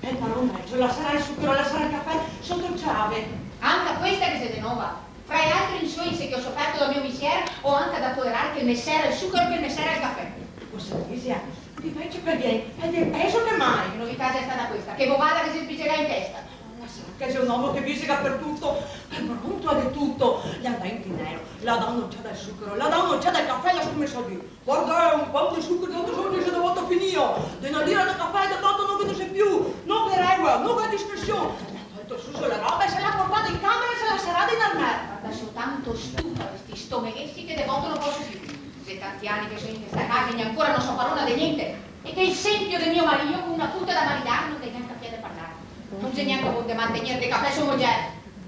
E il paroneggio, lascerà il zucchero, lascerà il caffè sotto chiave. Anche questa che siete nuova. Fra gli altri insuinse che ho sofferto dal mio mestiere, ho anche da tollerare che il messere è il zucchero, che il messere è il caffè. Cosa dici? Invece per lei è del peso che mai. Che novità c'è stata questa? Che bovata che si spiccerà in testa. Che c'è un uomo che visiga per tutto, è pronto a di tutto. La dà in nero, la dà un'occhiata del zucchero, la dà un'occhiata del caffè, la scommessa di. Guarda, un po' di zucchero di 8 giorni se devo finire. Di una lira del caffè del voto non vede più. Non per regola, non per discrezione. Ha tolto su sulla roba e se l'ha portata in camera e se la sarà di nel Guarda, sono tanto stufa questi stomeghessi che devoto non posso più. Se tanti anni che sono in questa casa e ancora non so parola di niente. E che il sempio del mio marito con una puta da maritare non deve neanche a piede parlare. Non c'è neanche con te mantenere dei caffè su moglie.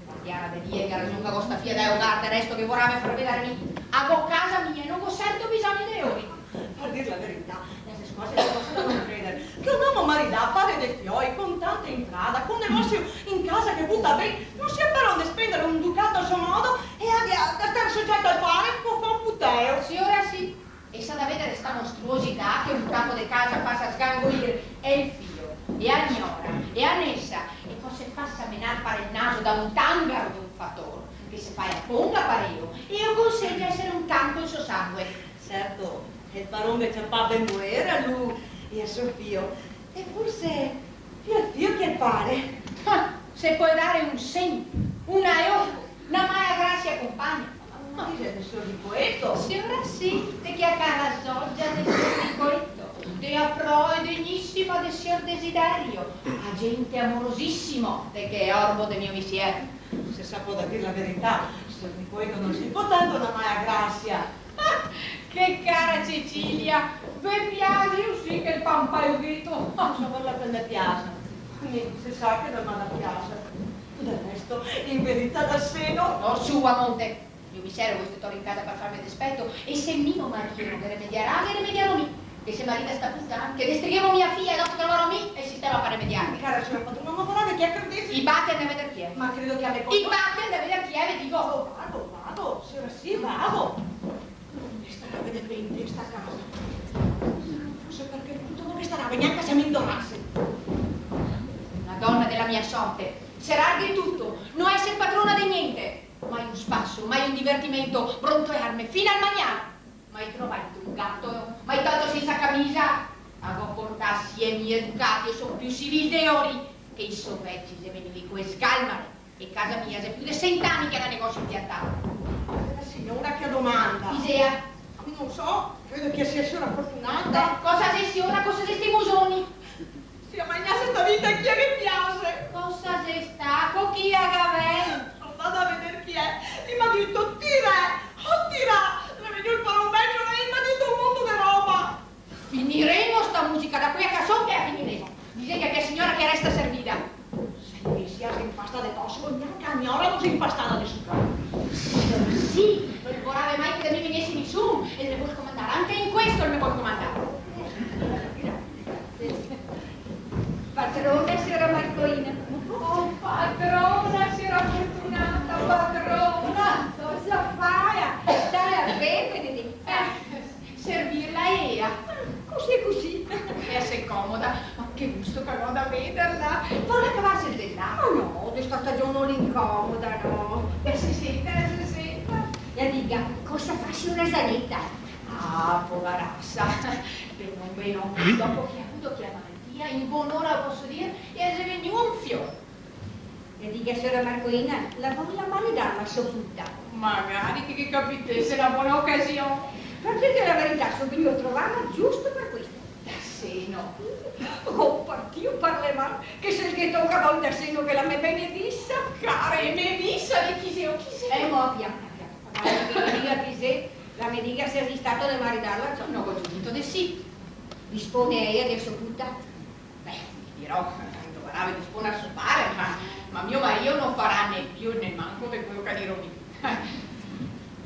Guardiana de die che raggiunga questa fia da eugarte, resto che vorrà far vedere mi. A casa mia non ho certo bisogno di ori. Per dire la verità, queste cose non possono non credere. Che un uomo marita fare dei fioi con tante entrate, con negozio in casa che butta bene, non sia per onde spendere un ducato a suo modo e a stare soggetto al fare con un puteo. Sì, ora sì. E sa da vedere sta mostruosità che un capo di casa passa a sgangolire è il figlio. E a Gnora, e a Nessa, e poi se passa a menare fare il naso da un tangaro di un fattore, che se fai a ponga pareo, e io consiglio essere un tanto il suo sangue. Certo, il barone c'è pa ben muore a lui e a suo figlio, e forse fio che pare. Ah, se puoi dare un segno, una eoco, una mala grazia compagna. Ma dice del suo ripoetto? Sì, ora sì, te che a cara soggia del suo ripoetto. De apro e degnissima del sier desiderio, agente amorosissimo, de che è orbo del mio mestiere. Se sapo da dire la verità, se mi puoi non si può tanto una mia grazia. Ah, che cara Cecilia, ve piace io sì che il pampagliuito. Non so per la pelle piace, si sa che non mi piace. Del resto, in verità dal seno. No, su a monte, io mi servo questo toro in casa per farmi dispetto, e se mio marito non che rimediarà, che rimediano mi. Che se marita sta puttana, che distrughiamo mia figlia e dopo troverò me e il sistema per rimediarmi. Cara signora padrona, ma vorrà che credessi? I batte a vedere chi è. Ma credo che a me I batte a vedere chi è, vi dico. Vado, signora sì, vado. E starà a vedere bene in questa casa. Forse perché tutto non starà neanche se mi indorasse. Una donna della mia sorte, serarghi tutto, non essere padrona di niente. Mai un spasso, mai un divertimento, pronto a arme, fino al magnano. Mai trovato un gatto, mai tanto senza camisa. Avevo portassi e miei educati, io sono più civili dei ori, che i sovvecchi se venivi qui scalmare. E casa mia c'è più di 100 anni che da negozio impiantato. Signora, che domanda? Isea? Non so, credo che sia signora fortunata. Cosa sei ora, cosa sei sti musoni? Si ammagnasse sta vita chi è che piace? Cosa sei sta, con chi ha gavel? Non vado a vedere chi è. E mi ha detto, tira, oh tira. Le vedo il paromeggio e mi ha detto un mondo di roba. Finiremo sta musica da qui a Casson che finiremo. Dice che signora che resta servita. Se mi sia impasta di tosso, neanche a gnora non si impastata di succa. Sì, non vorrà mai che da me venissi nessuno e le vuol comandare. Anche in questo le vuol comandare. Patrona, signora Marcolina. Oh, padrona, signora fortunata, padrona. Cosa fai? Stai a bere, Benedetta? Servirla Ea. Così. E assai comoda. Ma che gusto che ho da vederla. Vuole cavarsi il là? Oh no, di sta stagione non incomoda, no. Si senta. E dica, cosa fa signora Zanetta? Ah, poverassa. Bene, dopo che ha avuto chiamatia, in buon'ora posso dire, e è venuto un fiore. E dica, signora Marcolina, la voglio maledare la sua frutta. Magari che capitesse una buona occasione. Per dire la verità, sono venuto a trovarla giusto per questo. Sì, no. Oh, partio parlemar, che se che tocca a volta segno che la me benedissa. Cara, e me vissa di chi sei? Mo' piano. La me dica se è stato da maridarla, No, ho giudito di sì. dispone ella del suo frutta. Beh, ti dirò, dovrà dispone a suo pare, ma mio marito non farà né più né manco di quello che dirò io.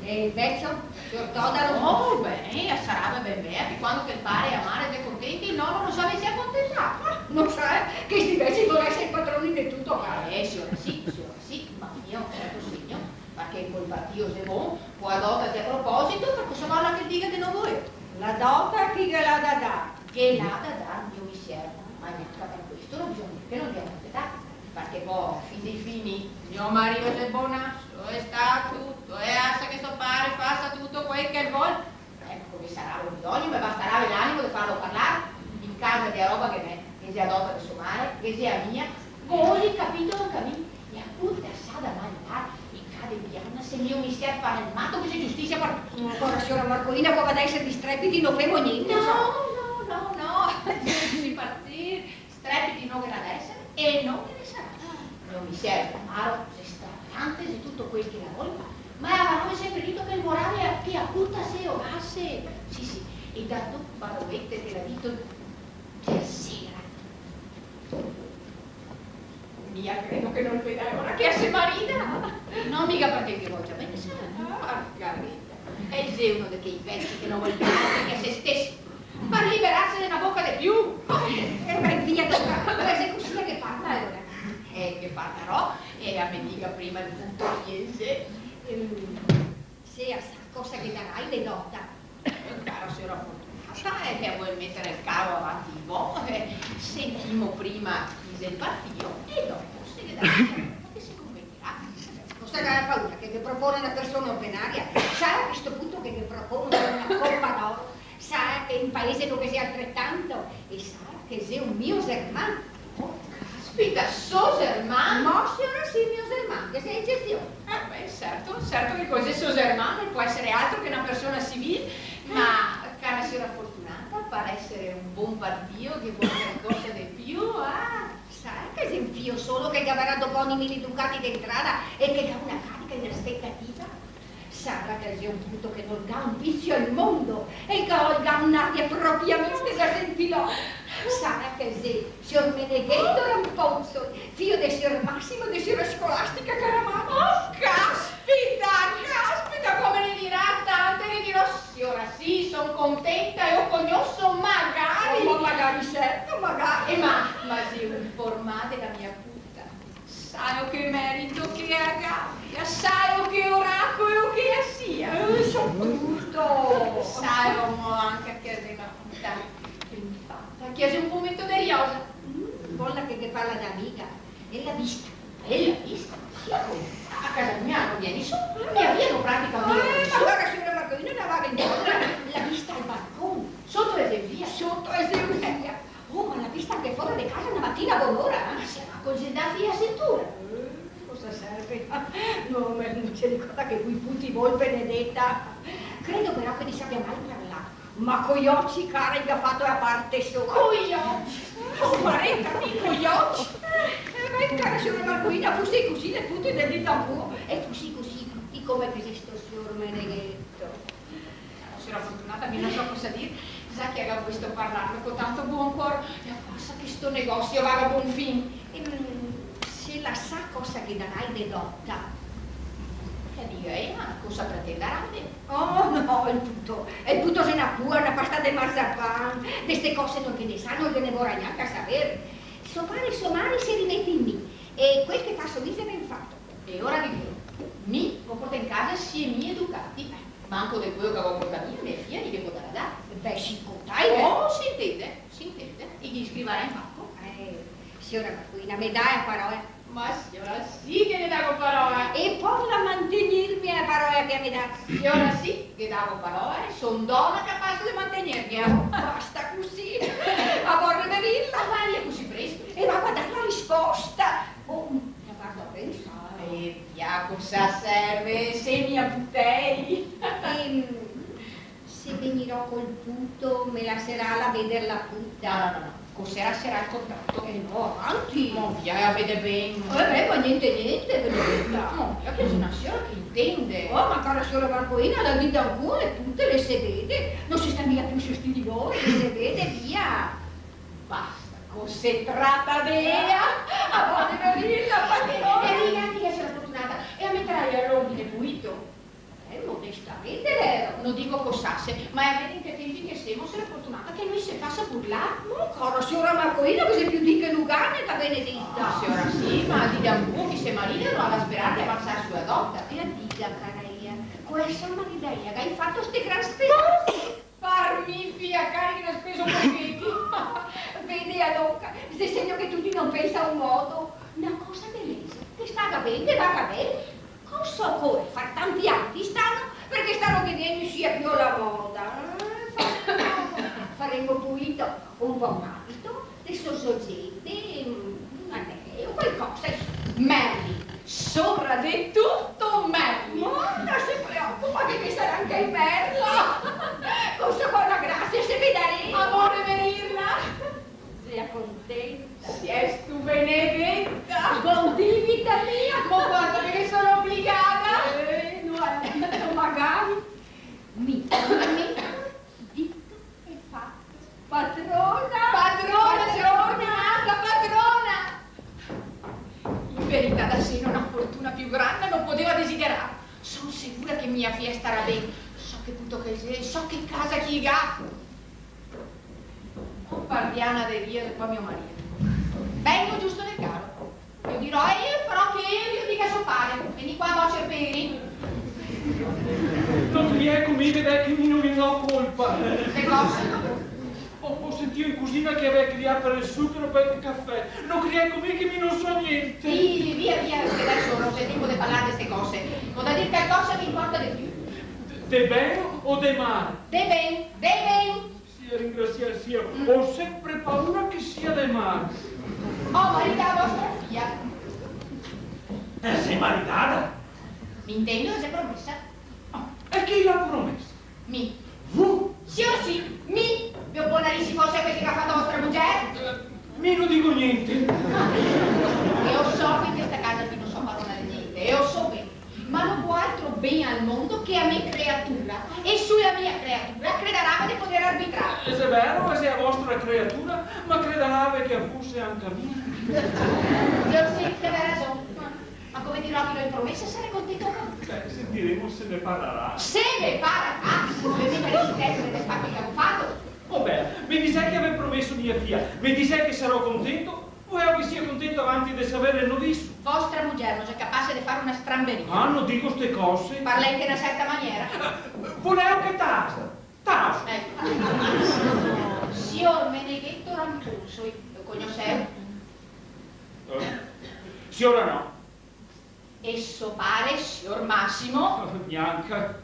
E il vezzo, signor Todaro? Oh, bene, sarebbe ben bene, che quando che il pare e amare ed è contenti, il nonno non sa se accontentato. Non sa che sti vezzi vuole essere padroni di tutto, cara. Signora sì, ma io un certo segno, perché col partito se buon, può adottarti a proposito, per cosa vuole che dica di non vuole. La dota chi che l'ha da dare? Che l'ha da dare, mio mi serve, ma neanche per questo non bisogna che non poi, fini, mio marito è buonasso, e sta tutto, e assa che sto pare, faccia tutto quel che vuole. Ecco che sarà un bisogno, mi basterà l'animo di farlo parlare in casa di roba che sia adotta di suo mare, che sia mia, voi capito non capito, e appunto sa da mangiare, e cade piano, se mio mi si è fare il matto, che c'è giustizia per... Ancora, signora Marcolina, come ad essere di strepiti, non femo niente, No, si partire, strepiti non che ne ad essere, e non che ne sarà. Non mi serve amaro, se stravagante di tutto quel che la volta, ma avevamo sempre detto che il morale è che appunto se ogasse. Sì, e da tu barovette te l'ha detto per sera. Mia, credo che non vedrai ora che se marita. Non mica perché che vuoi già bene, Margarita. E uno di quei pezzi che non vuol dire che se stesso. Per liberarsi dalla bocca di più. E vai via da qua, se così che parla ora. Che parlerò, e a me dica prima di tutto niente. Se a sta cosa che darai le nota. Caro signora Fortunata, è che vuoi mettere il cavo avanti il vo, sentimo prima chi del partito e dopo se ne darà che si convenirà. Cosa che ha paura che propone una persona ordinaria? Sa a questo punto che propone una coppa d'oro? Sa che in paese dove sia altrettanto? E sa che sei un mio sermano? Caspita, so Germano? No, signora, sì, mio sermano, che sei in gestione. Beh, certo che così so Germano può essere altro che una persona civile, ma cara signora Fortunata, pare essere un buon partito che vuole fare cosa di più, Sa che se infio solo che avrà dopo 1000 ducati d'entrata e che ha una carica in aspettativa? Sarà che sia un punto che non ha un vizio al mondo e che ha un'aria propriamente da sentirlo. Sarà che se signor Meneghetto Rampozzo, figlio del signor Massimo e del signor Scolastica Caramano. Oh, caspita, come ne dirà tante, ne dirò, signora, sì, sono contenta e ho cognosso magari. Ma magari certo, magari. Ma si informate la mia putta. Sai che merito che abbia, sai che oracolo che sia. Soprattutto. Sai anche che è una putta. Chiese un momento di riosa. Quella che parla d'amica, e l'ha vista. E l'ha vista? Sì, a casa mia non vieni su, mi avviano praticamente. Ma allora signora Marcolina non aveva l'ha vista al balcone. Sotto le via. Sotto e via. Oh, ma l'ha vista anche fuori di casa una mattina a buon'ora. Si era congedati a cintura. Cosa serve? No, ma non c'è di cosa che voi puti voi, Benedetta. Credo però che ne sappia mai parlare. Ma con gli occhi, cara, gli ha fatto a parte sopra. Con gli occhi? Oh, parenta, con gli occhi. Ma cara signora Marcolina, fossi così le putte del tampo. E fossi così tutti come che sei sto signor Meneghetto. Signora Fortunata, mi non so cosa dire. Sa che ha questo parlarlo con tanto buon cuore. E forse che sto negozio va a buon fin. Se la sa cosa che darai dedotta. Che dica, ma cosa pretenderanno? Oh no, il tutto se ne può, una pasta di marzapan, queste cose non che ne sanno, non che ne vorrà neanche a sapere. Suo mare si rimette in me, e quel che fa sorrise ben fatto. E ora vi dico, mi ho portato in casa sia miei educati, manco del quello che avevo portato io, mia figlia, che potrà dare. Beh, si contai, Oh, si intende, e gli scriverà in fatto. Signora Marcolina, mi dai a parole? Ma signora sì che ne davo parola. E poi la mantenermi a parole che mi dà. Signora sì che davo parola, son donna capace di mantenermi. Oh, basta così, a vorrei venirla. Ma via così presto. E va a dare la risposta. Oh, la vado a pensare. E via, cosa serve se mi abutei? Se venirò col punto, me la sarà la vedere la putta. No. Cos'era sarà il contratto? No, avanti. Ma via, vede bene. Ma niente, Benedetta. Ma via, che sono una signora che intende. Oh, ma cara signora Marcolina, la vita alcune, tutte le si vede. Non si sta via più su sti di voi, le si vede, via. Basta, cos'è tratta dea? A voglio venirla, padrona. E dica che sarà fortunata e a mettere all'ordine pulito. Modestamente vero. Non dico cosasse, ma è a vedere in che tempi che siamo, se la fortunata che noi si faccia burlare. No, cara signora Marcolina, che sei più di che Lugane, da Benedetta. No, signora sì, ma di un che se marinano alla sperare di avanzare sulla dotta. E dica, cara Ia, questa maridaia che hai fatto ste gran spese. Farmi fia carica da speso pochetti. Vedi, Adocca, se segno che tutti non pensa a un modo. Una cosa che parente va bene. Cosa occorre? Far tanti anni stanno, perché stanno vedendo sia più la moda. Faremo pulito un po' alto, le sue soggette, un anello, qualcosa. Merli, sopra di tutto Merli. Ma non si preoccupa che mi sarà anche il merlo. Con sua buona grazia se vedremo. Amore venirla. Sia contenta. Si è stu benedetta. Sbondi, vita mia. Ma guarda che sono obbligata. No, magari. Mi ditto e fatto. Patrona. Padrona, sei ordinata, padrona. In verità da sé non ha fortuna più grande non poteva desiderare. Sono sicura che mia figlia starà bene. So che punto che sei, so che casa chi ha. Non parliana di Dio e poi mio marito. Vengo giusto nel caro. Io dirò, io però che io dica so fare. Vieni qua, voce per Non riesco, mi vede che mi non ne ho colpa. le cose. Ho sentito in cucina che aveva criato per il zucchero per il caffè. Non riesco mica che mi non so niente. Sì, via, che adesso non c'è tempo di parlare di queste cose. Ho da dire qualcosa che importa di più. De bene o de male? De ben. Sia ringraziare sia. Ho sempre paura che sia de male. Ho maritato vostra figlia. Sei maritata? Mi intendo che sei promessa. E chi l'ha promesso? Mi. Vu? Sì o sì? Mi. Vi opponere si fosse quelli che ha fatto vostra moglie? Mi non dico niente. Io so che in questa casa qui non so parola di niente. Io so bene. Ma non può altro bene al mondo che a me creatura. E sulla mia creatura crederà di poter arbitrare. E se è vero, e se è vostra creatura, ma crederà che fosse anche mia. Io sì che aveva ragione. Ma come dirò che l'ho in promessa sarei contento con me. Beh, sentiremo se ne parlerà. Se ne parla, come mica l'esistenza delle spacche che avevo fatto. Oh beh, mi dice che aveva promesso mia figlia, mi dice che sarò contento, vuoi che sia contento avanti di sapere il novisso? Vostra moglie non è capace di fare una stramberia. Ah, non dico ste cose. Parla in una certa maniera. Volevo che tasa. Tasa. Ecco. Signor Meneghetto Rampulso, lo conosceu? Sì, ora no. Esso pare, signor Massimo, Bianca.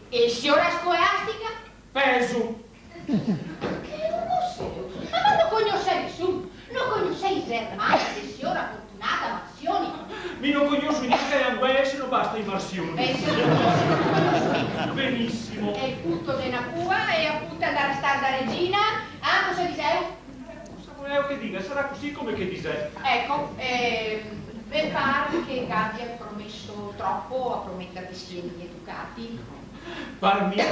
e signora Scolastica? Peso. Che uomo sei? Ma non lo conosce nessuno. Non conosce il sermano di signora Fortunata Marsioni. Mi non conosco niente, è un bel, non basta in marsione. Beh, se lo conosce. Benissimo. È il punto della cua e appunto andare a stare da regina. Ah, cosa dicevo? Cosa volevo che dica? Sarà così come che dice. Ecco, mi pare che Gatti ha promesso troppo a promettere sieni educati. Parmi.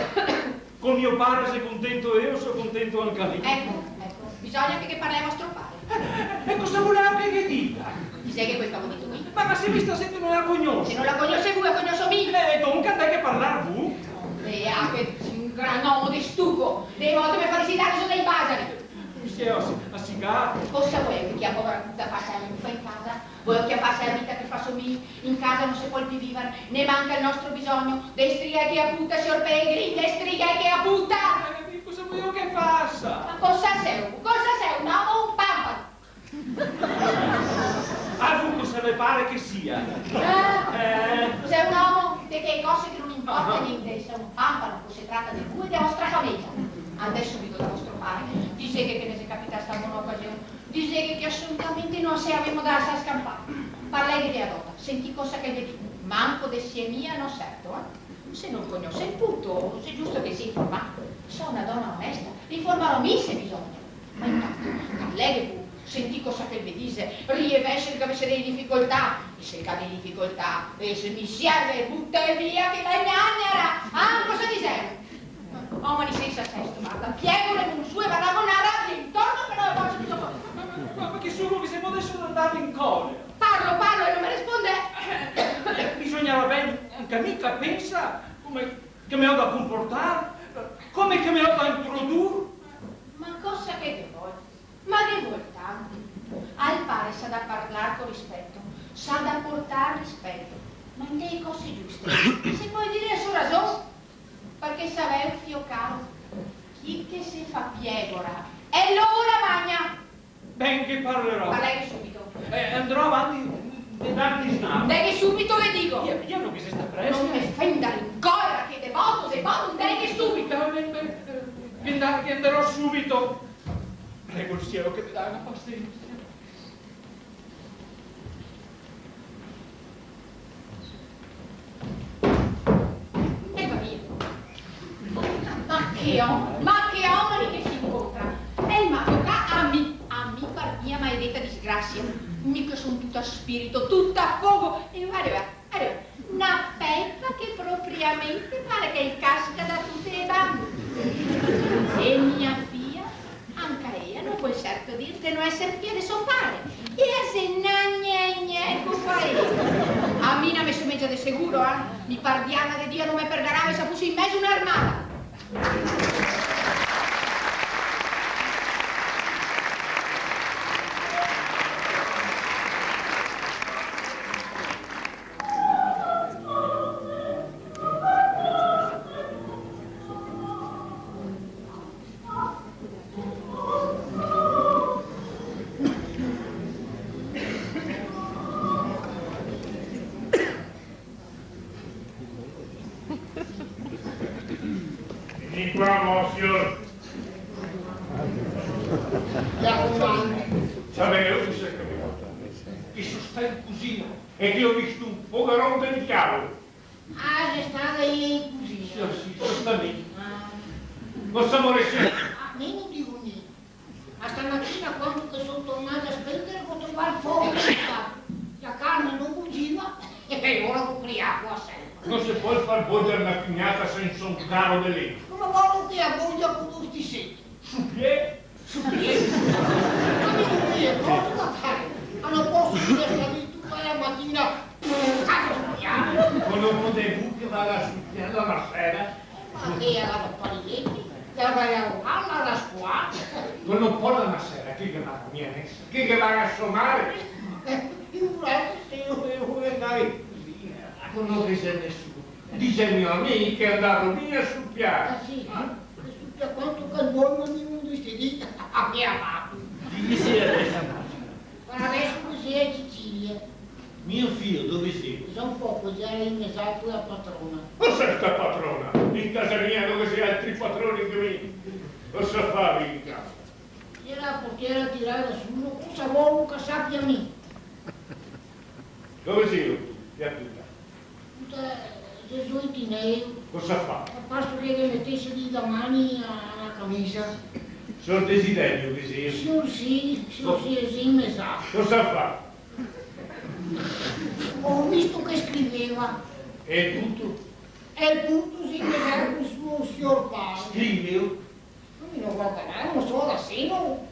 Con mio padre sei contento io, sono contento anche lì. Ecco, bisogna che parli a vostro padre. E cosa volevo che dica? Dice che questo avevo detto qui. Ma se mi sta sentendo non la conosco. Se non la conosce voi, la conosco me. E dunque a te che parlare tu? E anche un gran uomo di stuco. Delle volte mi fa visitare su dei basari. Mi si è assigato. Cosa vuoi che a povera puttana faccia la muffa in casa? Vuoi che faccia la vita che fa sommi? In casa non si può più vivere, ne manca il nostro bisogno. De strighe che a putta, signor Pellegrini, de strighe che a putta! Cosa vuoi che faccia? Ma cosa sei? Cosa sei? Un uomo o un pampano? Ah, dunque se le pare che sia. Sei un uomo di che cose che non importa niente, sei un pampano, se tratta di voi e della vostra famiglia. Adesso vi do da vostro padre, dice che ne si capita sta buona occasione, dice che assolutamente non si avevamo da scampare. Parlai di adotta, senti cosa che vedi, manco de sia mia non certo, Se non conosce il punto, è giusto che si informa. Sono una donna onesta, informarò me se bisogna. Ma intanto, parleghi senti cosa che vi dice, riesce che avesse delle difficoltà, e se cade in difficoltà, e se mi serve, butta via che la gnanera. Ah, cosa dice? Uomini senza sesto, guarda, piegole con sue paragonare intorno per la voce di sopra. Ma che sono che se potessero andare in collera? Parlo e non mi risponde. Bisognava bene, anche mica pensa come che mi ho da comportare, come che mi ho da introdurre. Ma cosa che vuoi? Ma che vuoi tanto? Al pare sa da parlare con rispetto, sa da portare rispetto, ma in delle cose giuste. Se puoi dire a sua ragione, perché savei un fio caro, chi che si fa piegora, e l'ora magna. Ben che parlerò. Parlerei subito. Andrò avanti De darti snaro. Deghe subito, le dico. Io non mi si sta presto. Non mi fenda l'incoera che devoto, deghe subito. Vi andrò subito. Prego il cielo che mi dà una pazienza. E va via. Ma che omani che si incontra. E il mago qua a mi par mia maledetta disgrazia. Mica sono tutta spirito, tutta fuoco. E arriva. Una peppa che propriamente pare che il casca da tutte le bande. E mia figlia, anche ella non può certo dire che non essere figlia di suo padre. E se nagne, a me non mi sommeggia di sicuro, mi pardiana di Dio non mi perderà, mi sa fosse in mezzo un'armata. Monsieur. Sapevo che sono stato in cucina e che ho visto un poverone del diavolo. Ah, c'è stata in cucina. Sì, sono stato lì. Cosa vorresti? Io non dico niente. Ma stamattina quando che sono tornato a spendere ho trovato il fuoco. La carne non cuciva e ora ubriaco a sempre. Non si può far bollere una pignata senza un caro di legno. Come voglio che a voglia con tutti i secchi? Su piede? Su piedi. Ma non è proprio da fare. Ma non posso dire sta lì tutta la mattina. Con un po' di buche va a succhiare la sera. Ma che era da parinetti? Da vai a rovarla alla scuola? Con un po' la sera, chi che va a niente? Chi che va a suonare? Io vorrei andare con non dice nessuno. Dice il mio amico che è andato via sul piano. Ah sì? A quanto che vuoi non mi non lì a mia mamma. Chi si è adesso? Ma adesso così è Cecilia. Mio figlio, dove sei? Sono un po' già in esatto la patrona. Cosa sta patrona? In casa mia dove sei altri patroni che mi... Cosa favi in casa? Era la portiera a tirare da su, cosa vuoi che sappia me? Dove sei? Via tutta. Tutta gesuitineo. Cosa fa? A pasto che le mettesse lì da mani alla camicia. Sono desiderio che sei. Sì, in esatto. Cosa fa? Ho visto che scriveva. E tutto? E il punto si chiamava il suo signor padre. Scrive? Non mi lo guarda, non so da seno.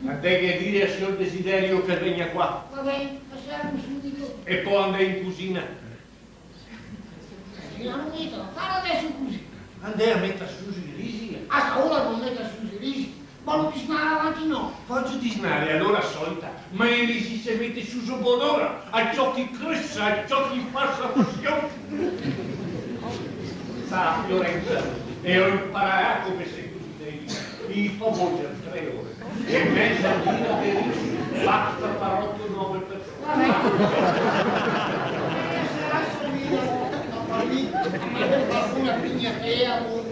A te che dire al signor desiderio che venga qua? Vabbè, passiamo subito. E poi andare in cucina? Non mi da fare adesso così. Andai a mettere su i risi. A sta ora non metta su i risi. Ma lo disnare avanti no. Faccio disnare all'ora solita, ma il risi si mette su buon'ora, a ciò che cresce, a ciò che fa la passione. Sa, Fiorenza, e ho imparato come sei così devi. Il favore 3 ore. E mezza lira per risi. Basta per 8-9 persone. Sarà subito. Una pignatea.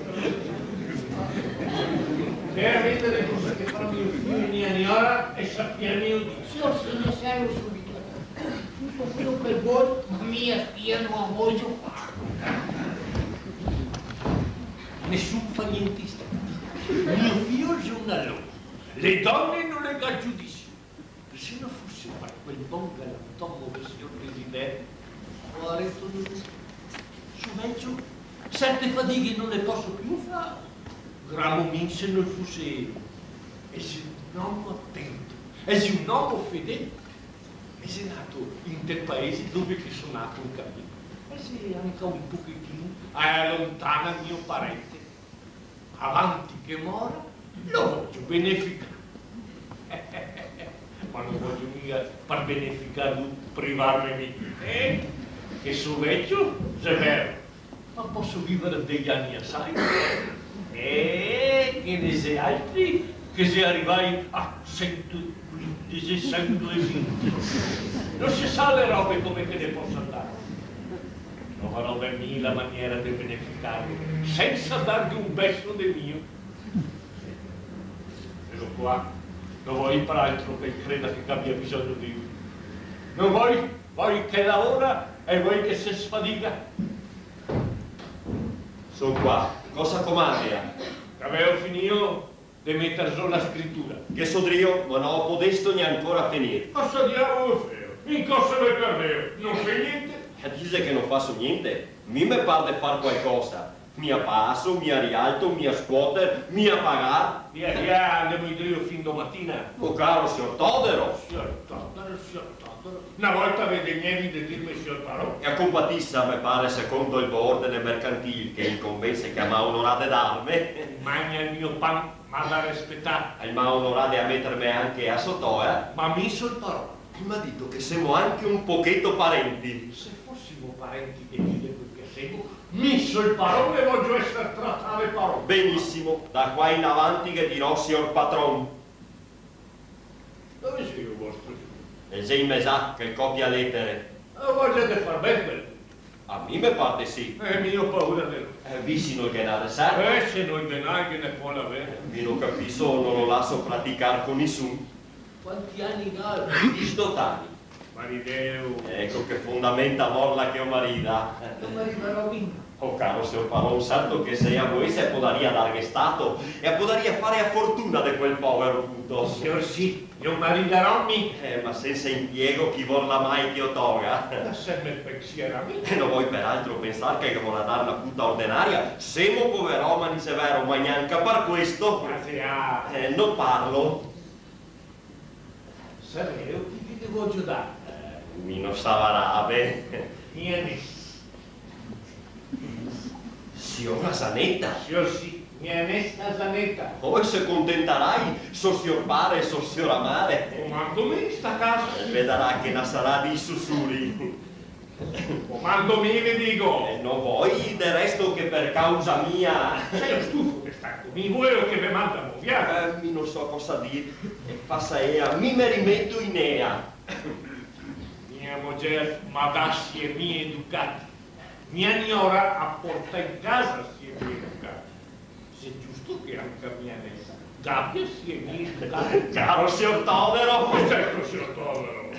Veramente le cose che fanno mio figlio in ora e sappiamo io di. Signor Signore, servo subito. Tutto quello che vuoi, mia figlia non ha voglio fare. Nessun fa niente mio figlio è giornalone. Le donne non le dà giudizio. Se non fosse per quel buon galantomo del signor Desiderio, ho detto su mezzo, certe fatiche non le posso più fare. Gramomin se non fosse e se un uomo attento, e se un uomo fedele, e se nato in quel paese dove che sono nato un cammino, e se anche un pochettino allontana il mio parente, avanti che mora, lo voglio beneficare. Ma non voglio mica per beneficare privarmi che sono vecchio, se è vero, ma posso vivere degli anni assai. E che ne sei altri che se arrivai a 115 disessendo i figli. Non si sa le robe come che ne posso andare. Troverò da mille maniere di beneficarlo, senza dargli un besso del mio. Ecco qua, non vuoi per altro che creda che abbia bisogno di lui. Non vuoi che lavora e vuoi che si sfadiga. Sono qua, cosa comandia? Avevo finito di mettere su la scrittura. Che sodrio, ma non ho podesto neanche ancora finire. Cosa diavolo feo? In cosa mi perdevo? Non fai niente? Dice che non faccio niente, mi pare di far qualcosa. Mia passo, mia rialto, mia scuoter, mia pagare. Via, andiamo in trio fin domattina. Oh caro signor Todero. Signor Todero. Una volta vede niente di dirmi signor Parò. E a compatissa, mi pare, secondo il ordine mercantile, che il convento si chiama onorate d'arme. Magna il mio pan, ma da rispettare. Il ma onorate a mettermi anche a sottoia. Ma mi sul Parò. Mi ha detto che siamo anche un pochetto parenti. Se fossimo parenti di quel che seguo, misso il Parò e voglio essere trattare Parò. Benissimo, da qua in avanti che dirò signor patron. Dove sei io vostro figlio? E se mi sa che copia lettere. Vogliate far bene. A me mi pare sì. Mio paura dello. Vicino che nada sa. Se non denaro che ne può avere. Mi non capisco, non lo lascio praticare con nessuno. Quanti anni ha? 18 anni. Marideo. Ecco che fondamenta morla che ho marida. Non mi arriverò vinto. Oh caro signor Parò, santo che sei a voi se podaria darghe stato e podaria fare a fortuna di quel povero puto. Signor sì, io mariderò mi. Ma senza impiego chi vorrà mai che io toga? Ma se me pensiera mi. E non vuoi peraltro pensare che vorrà dare una puta ordinaria? Semo povero ma ni severo, ma neanche per questo. Non parlo. Severo, ti devo giudare. Mi non savarave. Niente. Signora Zanetta. Signor sì, mia onesta Zanetta. Poi se contentarai, so signor pare e so signor amare. Comandomi sta casa. Vedrà che ne sarà di sussurri. Comandomi, vi dico. Non vuoi del resto che per causa mia. Sei stufo che sta con mi vuoi che mi mandano via. Mi non so cosa dire. E passa ea, mi rimetto in ea. Mia moglie ma dassi e mi educati. Mia signora apporta in casa si è mi educati. Se è giusto che anche mia nessa gabbia si è mi educati. Caro signor Todero. Certo, signor Todero.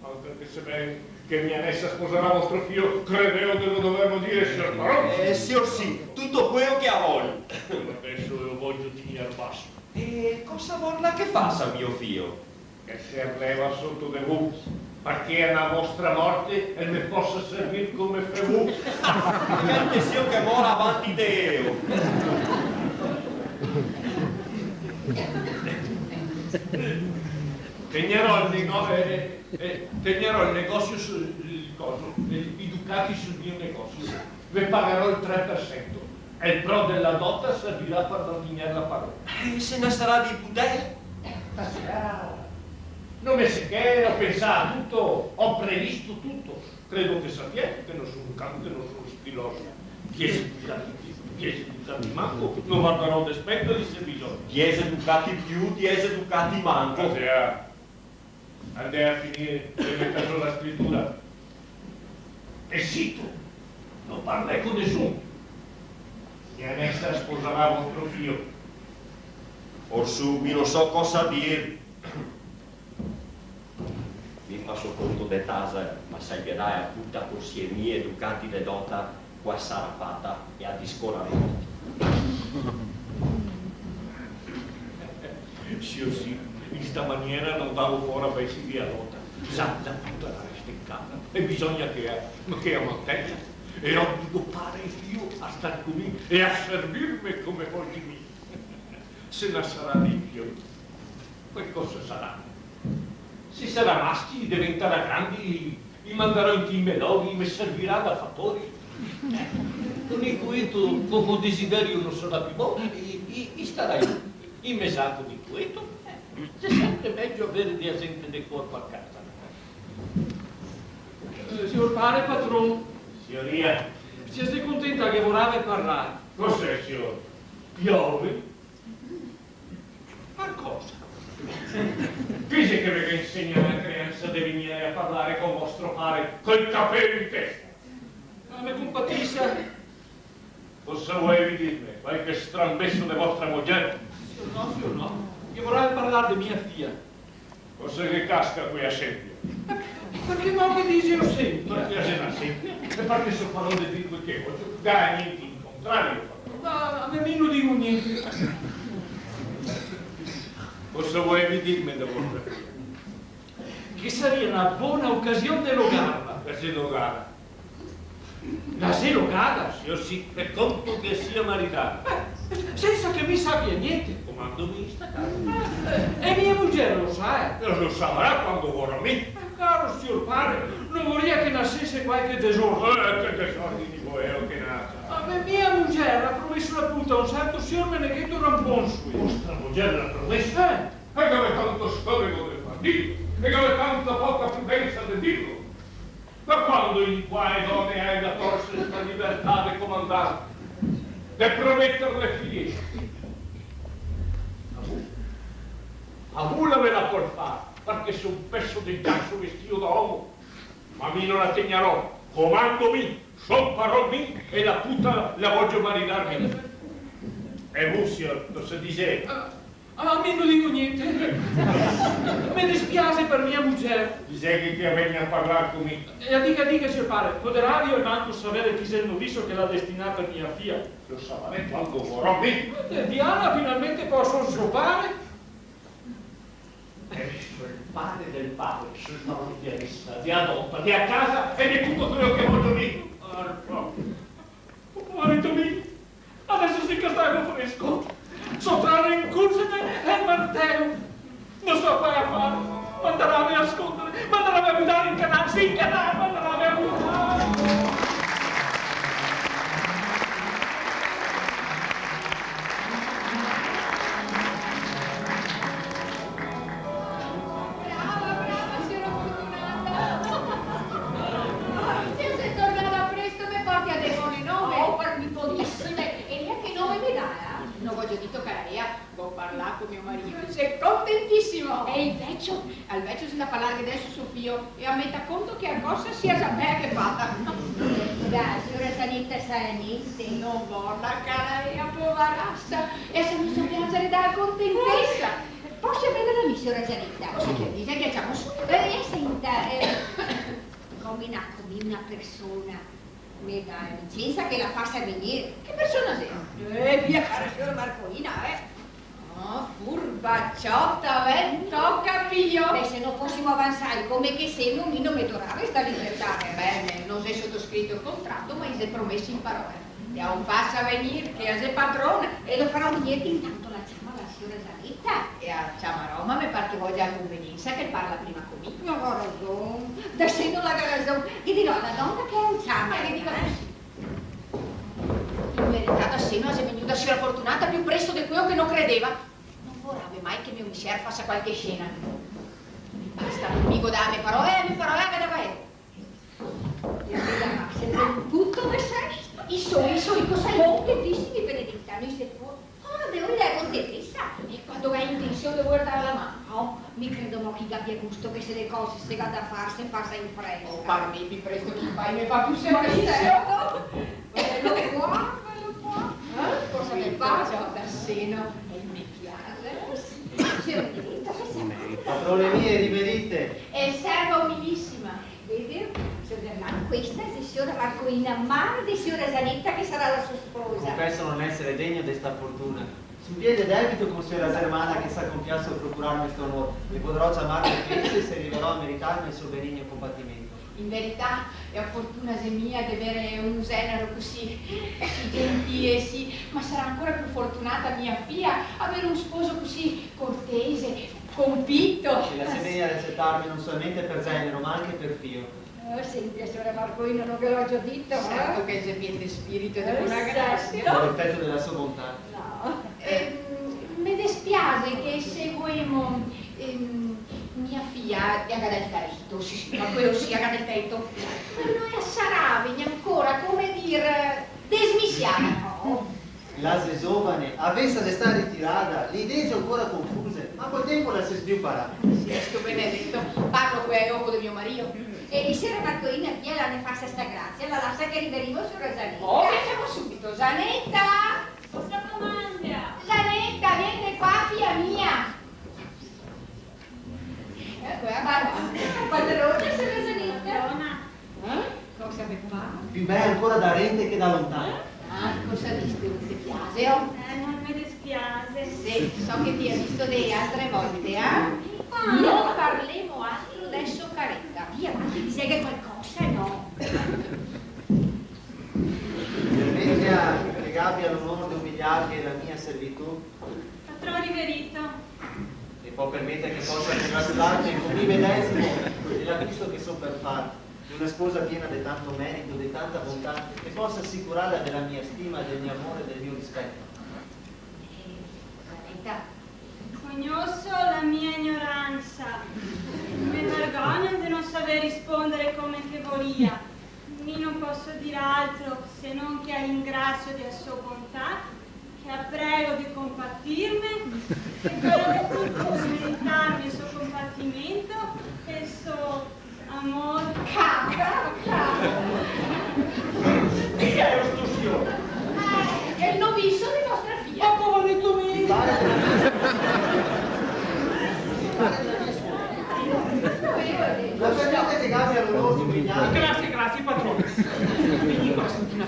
Anche se ben che mia nessa sposerà vostro figlio, credevo che lo dovevo dire, signor Parò. Signor sì, tutto quello che ha voglia. Adesso io voglio tenere basso. E cosa vorrà che faccia mio figlio? Che si leva sotto de voi, perché è la vostra morte e mi possa servire come fevù. Cante sia che mora avanti Deo. Tegnerò il negozio i ducati sul mio negozio. Vi pagherò il 3%. E il pro della dotta servirà per ordinare la parola. Se ne sarà di budè? Non mi sa che ho pensato tutto, ho previsto tutto. Credo che sappiate che non sono un cane, che non sono stiloso. 10 ducati manco, non guarderò d'aspetto di se bisogna. 10 ducati più, 10 ducati manco. Andai a finire di mettere sulla scrittura. E zitto, non parlai con nessuno. Mia nessa sposerà vostro figlio. Orsù, mi non so cosa dire. Mi faccio conto de tasa, ma sai che dai a tutta così e mie educati de dota, qua sarà fatta e a discolamento. Sì, in sta maniera non davo fuori a pezzi di lotta. Sa, la puta la resta in casa e bisogna che ammontezza. E obbligo pare il figlio a star con me e a servirmi come voglio me. Se ne sarà limpio, poi cosa sarà? Se sarà maschi, diventerà grandi, li manderò in timmeloghi, mi servirà da fattori. Con il questo, come desiderio non sarà più buono, e starà in mesato di questo. C'è sempre meglio avere di gente del corpo a casa. Signor pare, patron, Signoria, siete contenta che vorrà parlare? cos'è, signor? Piove? Ma cosa? Fisi che vi insegna la creanza di venire a parlare con vostro padre col capello in testa. Ma mi compatisca. Cosa vuoi dirmi? Qualche strambesso di vostra moglie? Signor no. Io vorrei parlare di mia figlia. Cosa che casca qui a sempio? Perché non mi dici io sempre? Perché se non sempio? E perché so parole di quel che voglio? Dai, niente in contrario. No, a me non dico niente. Cosa vuoi dirmi da vostra figlia? Che sarebbe una buona occasione di logarla. Per se logara. La sei logata? Io sì, per conto che sia maritata. Senza che mi sappia niente. Comandomi sta casa. E mia moglie lo sa. Lo saprà quando vorrà me. Caro signor padre, non vorrei che nascesse qualche tesoro. Che tesordini voi che nata. A me mia moglie ha promesso la punta a un certo signor Meneghetto Ramponsui. Vostra moglie l'ha promessa? E che avete tanto storico di far dire? E che avete tanta poca prudenza di dirlo? Da quando in qua e donne hai da torcere questa libertà di comandare? Di promettere le figlie? A mula ve la può fare, perché sono un pezzo di giasso vestito da uomo. Ma mi non la tegnerò, comandomi, son parolmi e la puta la voglio maritarmi. E voi, signor, cosa dice? A me non dico niente. Mi dispiace per mia moglie. Dice che venga a parlare con me. E dica, signor padre, potrà io manco sapere chi sia il novicio che l'ha destinata a mia figlia. Lo saprei quando vorrò me. Diana finalmente posso sciopare? Hai visto il padre del padre, sul nome di Arissa, di adotta, di a casa e di tutto quello che voglio dire. Marito mio, adesso si castago fresco. Soprano in cursine e il martello. Non so poi a fare. Mandarami a nascondere, mandarami a guidare in canale, sì, in canale, mandarami a guidare. Mio marito, sei contentissimo! E il vecchio? Al vecchio si da parlare adesso suo figlio e ammetta conto che a cosa sia già me che fatta. Dai, signora Sanetta niente. Non vorrà cara mia poverassa e se mi so piangere da contentezza. Posso vedere la signora Sanetta? Cosa dice che facciamo su? Senta, combinatomi una persona, mi dà licenza che la faccia venire. Che persona sei? Via cara signora Marcolina, Oh, furbacciota, tocca figlio! Beh, se non fossimo avanzati come che siamo, mi non mi tornava questa libertà. Bene, non si è sottoscritto il contratto, ma si è promesso in parole. E a un passo a venire, che è padrona. E lo farò venire intanto la chiama la signora Zanetta. E a Ciamaroma mi pare che voglia convenienza che parla prima con me. Non ho ragione. Da se non la ragione, gli dirò alla donna che è un chiama. Gli dico in verità da seno è venuta a essere fortunata più presto di quello che non credeva. Non vorrebbe mai che mio misero faccia qualche scena. Basta, non mi godare le parole che da vai. Se non tutto ne sai. I suoi cos'hai contentissimi benedettano, se tu. Oh, devo dire contentissa. E quando hai intenzione di guardare la mano? Oh, mi credo mo chi abbia gusto che se le cose si vada a farsi e farsi in fretta. Oh, parmi più presto chi fai mi fa più servizio. Bello qua. Cosa mi faccio da seno? E mi piace. Signora Benedetta, che siamo? Padrone mie, rivedite. E serva umilissima. Vedi? Questa è di signora Marcolina, madre di signora Zanetta che sarà la sua sposa. Confesso non essere degno di sta fortuna. Su piede debito con signora Germana che sa compiasso a procurarmi questo onore. Le potrò chiamare e se rivelò a meritarmi il suo benigno combattimento. In verità è una fortuna mia di avere un genero così gentile, sì, ma sarà ancora più fortunata mia figlia avere un sposo così cortese, convinto. E la si degna di accettarmi non solamente per genero ma anche per fio. Senti, signora Marcolina, non ve l'ho già detto, Certo che è pieno di spirito e di buona grazia. Per effetto della sua bontà. No. Mi dispiace che seguiamo mia figlia è del tetto, sì, ma quello sia del tetto. Ma noi a Saravigna ancora, come dire, desmissiana. La giovane, avessa di stare ritirata, le idee sono ancora confuse. ma col tempo la si svilupperà. Sì, sto benedetto, parlo qui a del mio marito. E sera Marcolina via la ne faccia sta grazia, la lascia che arriveremo su Rosalina. Oh, veniamo subito. Zanetta! Cosa comanda? Zanetta, vieni qua, figlia mia! Padrona, su Rosalina. Padrona. Cosa vi fa? Più bella ancora da rente che da lontano. Ah, cosa diste? Non ti piace, oh? Non mi dispiace. Sì, so che ti ho visto delle altre volte, eh? Non parliamo altro adesso, caretta. Via, ma ti dice qualcosa, no? Permettila che Gabbia l'onore di umiliarti la mia servitù Patrone Riverito. e può permettere che possa congratularti con me medesimo dell'acquisto che so per fare di una sposa piena di tanto merito, di tanta bontà e possa assicurarla della mia stima, del mio amore e del mio rispetto. Zanetta, Conosco la mia ignoranza. Mi vergogno di non saper rispondere come che volia. Mi non posso dire altro se non che ringrazio di sua bontà, che prego di compattirmi, che farò tutto per meritarmi il suo compattimento e il suo amore. Cara! Chi è questo signore? È il novicio di vostra figlia. Oh, poveretto mio! La permette che Gabbia l'onore di umiliarti. Grazie, padrone. Vieni qua, Santina,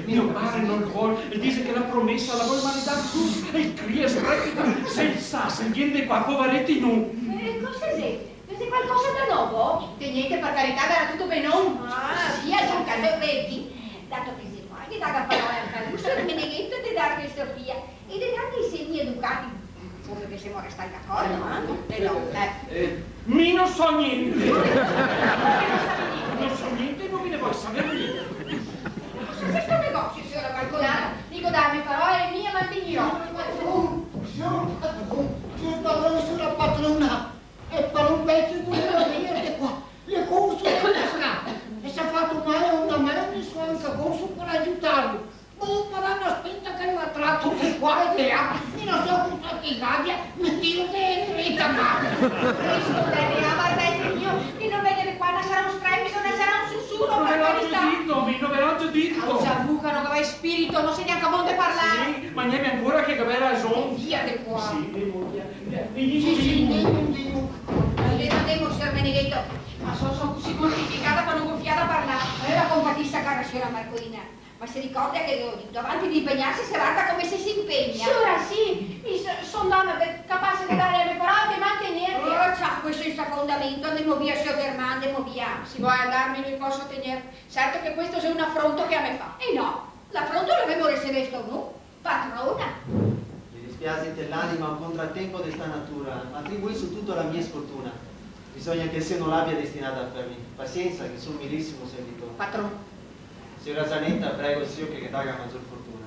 mio padre non vuole e dice che la promessa la vuole maritare tu e cria strepita. Se il sa, se viene qua, poveretti nu. Cosa siete? Avete qualcosa da nuovo? Che niente, per carità, era tutto benone. sì, è un caso vedi, dato che sei qua, che dà parola al Caruso, il Meneghetto di darmi Sofia e di darmi i segni educati. Come che siamo restati d'accordo, eh? Mi non so niente. Non so niente e non me ne vuoi sapere niente. Questo negozio, signora Marcolana, dico darmi parole mie mantignerò. Il padrone sulla patrona e per un pezzo di venire qua le corso e si è fatto male a una mano mi sono anche corso per aiutarlo ma non faranno aspetta che la tratto che qua e là e non so con qualche gabbia mi tiro che rita male Rispondete, amarrete mio, che non vedete qua, non sarà un strepito, non sarà un sussurro, Non ve per l'ho carità. giudito, mi non ve l'ho giudito. Cosa bucano che vai spirito, non sei neanche a mondo parlare. Sì, ma niente ancora che aveva ragione. Via di qua. Sì, Devo essere Benedetto, ma sono così mortificata per non gonfiata a parlare. Aveva compatista cara signora Marcolina, ma si ricorda che avevo detto avanti di impegnarsi si guarda come se si impegna. Signora, sì, sono donna capace di dare le parole e mantenerle. Oh, c'ha questo senza fondamento, andiamo via, signor Germano, andiamo via. Si vuole andarmi, non posso tenere. Certo che questo è un affronto che a me fa. E no, l'affronto l'avevo ricevuto no, patrona. Mi dispiace dell'anima un contrattempo di sta natura, attribuì su tutto la mia sfortuna. Bisogna che se non l'abbia destinata a farmi. Pazienza, che sono milissimo servitore. Patrono. Signora Zanetta, prego il Signore che daga maggior fortuna.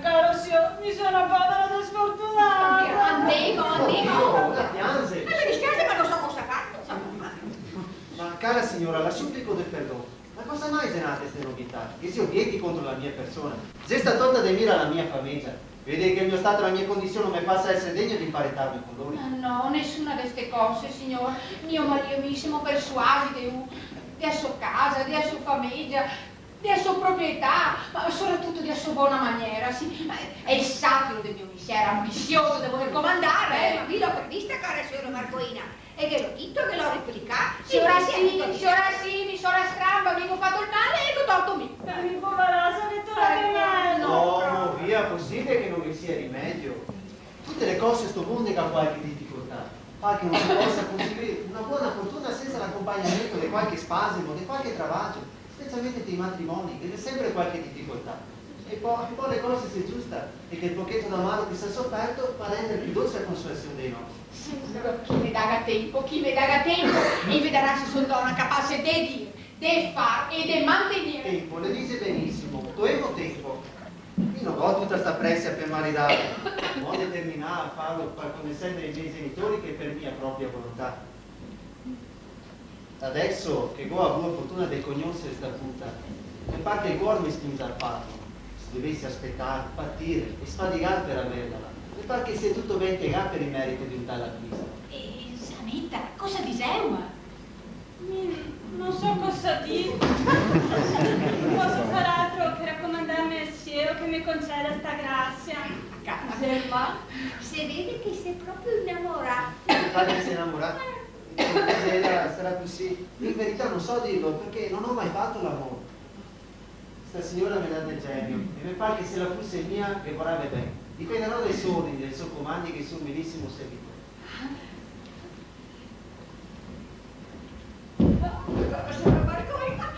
Caro signor, mi sono povera da sfortunata. Andiamo. La piange. Mi dispiace ma non so cosa ha fatto. Ma cara signora, la supplico del perdono. Ma cosa mai zenate queste novità? Che si obietti contro la mia persona. Se sta tolta di mira la mia famiglia. Vede che il mio stato e la mia condizione non mi passa a essere degno di imparentarmi con loro. No, nessuna di queste cose, signor. Mio marito mi siamo persuasi della sua casa, della sua famiglia, della sua proprietà, ma soprattutto della sua buona maniera, sì. È il satiro del mio mistero, ambizioso di voler comandare. Ma vi l'ho prevista cara signora Marcolina e che l'ho detto che l'ho replicato. Signora Simi, signora Stramba, mi ho fatto il male e l'ho tolto me. Mi povera Vittoria Gemello. No, via, possibile che non vi sia rimedio. Tutte le cose sto mondo che ha qualche difficoltà. Fa che non si possa conseguire una buona fortuna senza l'accompagnamento di qualche spasimo, di qualche travaggio, specialmente dei matrimoni, che c'è sempre qualche difficoltà. E poi le cose si giusta e che il pochetto d'amaro che si è sofferto fa rendere più dolce la consolazione dei nostri. Chi mi dà tempo, e vedrà se sono donna capace di dire, di fare e di mantenere. Tempo, le dice benissimo, toevo tempo. Io non ho tutta questa pressa per maritare, non determinare a farlo per conoscere i miei genitori che per mia propria volontà. Adesso che ho avuto fortuna di conoscere questa puta, mi pare che il cuore mi spinge al fatto. Se dovessi aspettare, partire e sfadigare per averla, Mi pare che sia tutto ben piegato per il merito di un tale acquisto. Sanetta, cosa diseu? Non so cosa dire. Non posso far altro che raccomandarmi al cielo che mi conceda sta grazia. Caselma, se vede che sei proprio innamorato. Mi pare che sia innamorato. Sarà così. In verità non so dirlo perché non ho mai fatto l'amore. Sta signora me l'ha del genio e mi pare che se la fosse mia che vorrebbe bene. Dipenderò dai suoi ordini, dai suoi comandi che sono benissimo servitori. Signora Marcolina,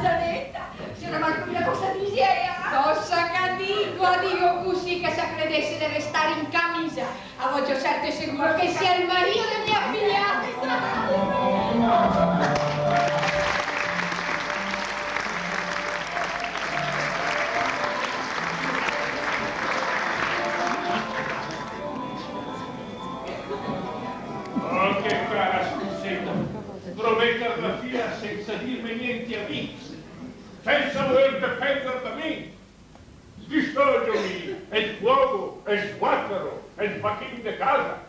Sanetta, signora Marcolina, cosa disiera? Cosa che dico così che se credesse di restare in camisa, a voglio certo e sicuro che sia il marito di mia figliata. Oh, che cara scusetta, promettere la fia senza dirmi niente a me, senza voler dipendere da me. Distogliomi, e il fuoco, e il sguattero, e il facchino di casa.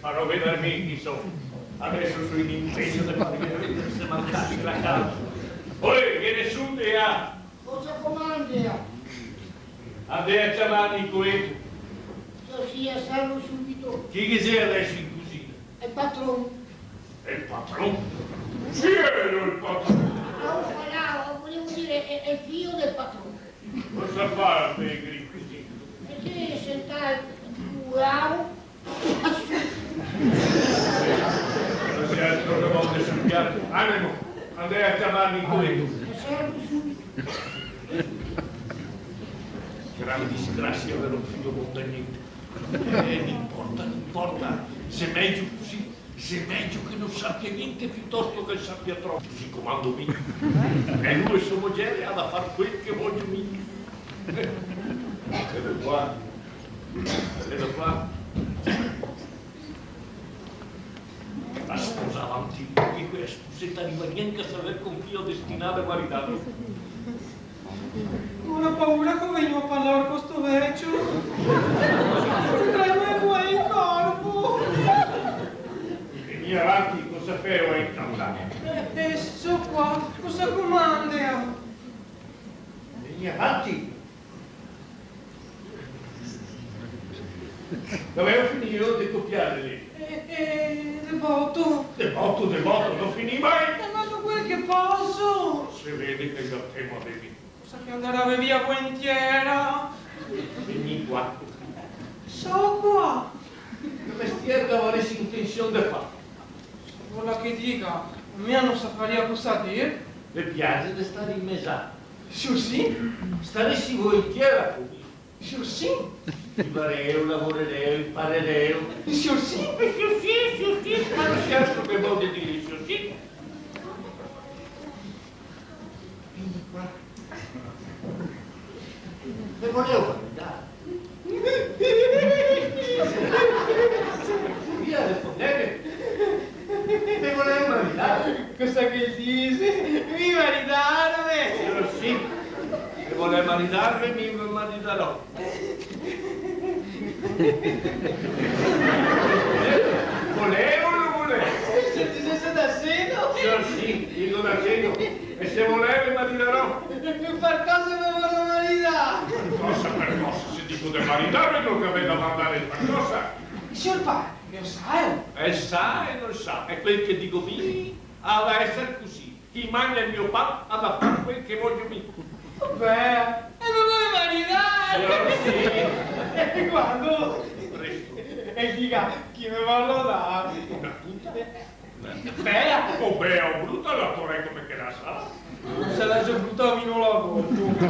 Farò vedere me chi sono. Adesso sono in impegno di fare vedere se mancarsi la casa. Poi viene su e ha. Cosa comandi? Andai a chiamarmi qui. Così servo subito. Chi che sia adesso in cucina? È il patrono. È il patrono? Chi è il patrono? No, volevo dire, è il figlio del patrono. Cosa fa a me in cucina? Perché sentare bravo? Non si altro che volte sul piatto. Animo, andai a chiamarmi qui. Servo subito. Gran disgrazia avere un figlio montagnino. Non importa, se è meglio così, se è meglio che non sappia niente piuttosto che sappia troppo. Si comando me. E lui e sua moglie ha da fare quel che voglio me. Vedo qua. Vedo qua. La sposa avanti, che quella sposetta arriva neanche a sapere con chi ho destinato a maridarlo. Ho una paura che vengo a parlare con sto vecchio. Treme qua in corpo. Vieni avanti, cosa fai o incantare? Esso qua, cosa comanda? Vieni avanti! Dovevo finire di copiare lì. Devoto. Devoto, non finì mai! Faccio quel che posso. Se vedi che io temo avevi. Sa che andare via volentiera. Vieni qua. So qua. Che mestiere che avresti intenzione di fare? Vuole che dica, a me non saperia cosa dire. Le piace di stare in mesa. Sì? Staresti volentieri con me. Sì? Vivreo, lavorereo, imparereo. Sì? Sì, ma non si altro che voglio dire, sì. Vieni qua. Me volevo andare. Via, rispondete. Me volevo maritare. Cosa che dici? Mi maridarmi! Sì. Me volevo maritarmi, mi maritarò. Volevo o non volevo? Se ti sei da seno? Sì, dico da seno. E se volevo maritarò. Per far cosa mi vorrò maritare? Cosa per cosa? Se dico di maritarmi non che vedo a mandare per cosa. Signor padre, lo sai? E sa e non sa. È quel che dico io. Ha da essere così. Chi mangia il mio pan ha da fare quel che voglio io. Beh, e non vuole maritare? Sì. E quando? Presto. E dica, chi mi vorrà dare? Una puta. Bea! O bea o brutta la torre come che la sa. Se la già brutta vino la bocca.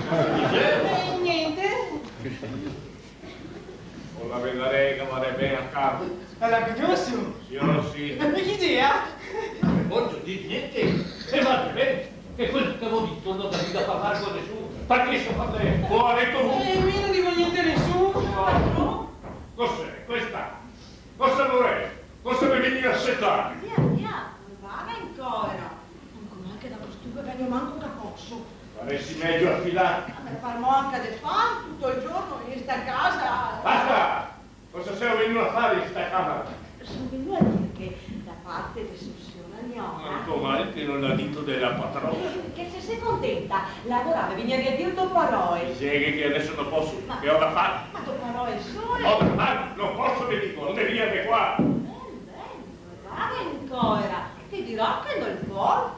E niente? O la vedrei che vale bene a capo. È la cagiosimo? Sì. E che idea? Non voglio dire niente. E va bene. E quello che avevo detto non da parlare con nessuno. Perché sto parlando? O ha detto tu? E io non dico niente a nessuno. Cos'è? Questa? Cosa vorrei? Cosa mi veniva a settare? Via, non vale ancora. Ancora anche da costume vengo manco da cosso. Paressi meglio affilare. Per farmo anche del fan tutto il giorno in sta casa Basta! Cosa sei venuto a fare in sta camera? Sono venuto a dire che da parte di signora Gnocca... Quanto male che non l'ha detto della patrona. Che se sei contenta, lavorare, venire a dire dopo parole. Seghe che adesso non posso, che ho da fare. Ma dopo parole sole. Ho da fare, non posso, mi dico, non devi via qua. Brava ancora, ti dirò che non può.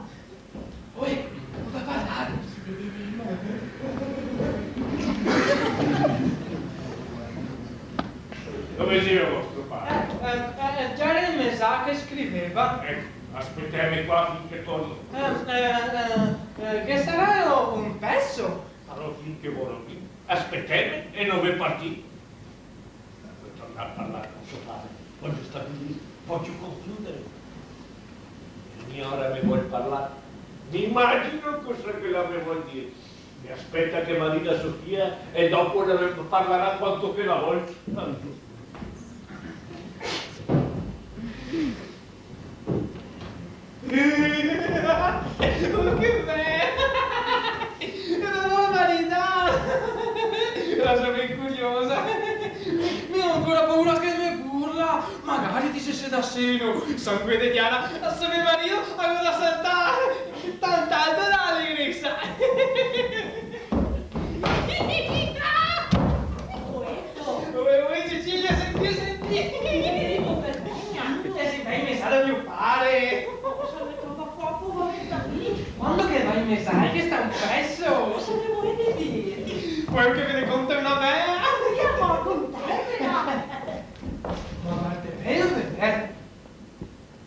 Poi, cosa parlare? Dove sia vostro padre? Jeremy mi sa che scriveva Ecco, aspettiamo qua finché torno. che sarà un pezzo. Allora finché vuole qui. Aspettiamo e non vi partì. Per tornare a parlare con suo padre. Quando sta lì, posso concludere. La mia ora mi vuole parlare. Mi immagino cosa che la mi vuol dire. Mi aspetta che Marina Sofia e dopo ne parlerà quanto che la vuole. Oh, che bello! La nuova varietà! La so ben curiosa! Mi ho ancora paura che mi burla! Magari dicesse da seno! Sangue di Diana! Se mio marito avevo da saltare! Tant'altro da lirissa! Come Cecilia, senti! Vai in mesa mio padre! Quando che vai in mesa? Che sta un pezzo? Cosa mi volete dire? Vuoi che ve ne conta una bella? Andiamo a contarvela! Ma guarda, è vero?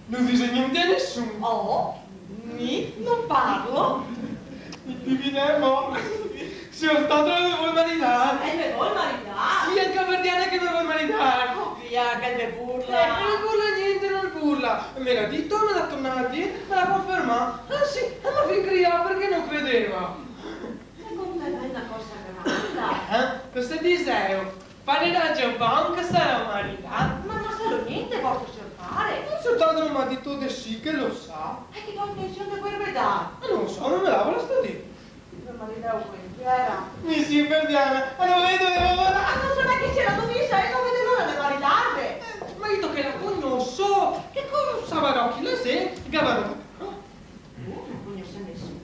Non dice niente a nessuno! Oh, non parlo! Mi dividiamo! Signor stato non vuoi maritare! E me vuoi maritare? Sì, è il caverdiano che mi vuoi maritare! Oh, via, che me burla! Non burla niente, non burla! Me l'ha detto, me l'ha tornato a dire, me l'ha confermato! Ah sì, ma fin criava perché non credeva! E con te è una cosa grande! Cosa dicevo? Fare la Giovanni che sarà maritata? Ma non sa niente, posso cercare! Non soltanto mi ha detto di sì che lo sa! E che intenzione vuoi vedere? Non lo so, non me la sto dicendo! Per maritare un pensiero! Mi si perdiana, ma non vedo l'ora! Ma non so neanche se la dovessa e non vede l'ora di maritarle! Ma io che la conosco, che conosceva chi la sei, Gavarò. Non conosce nessuno.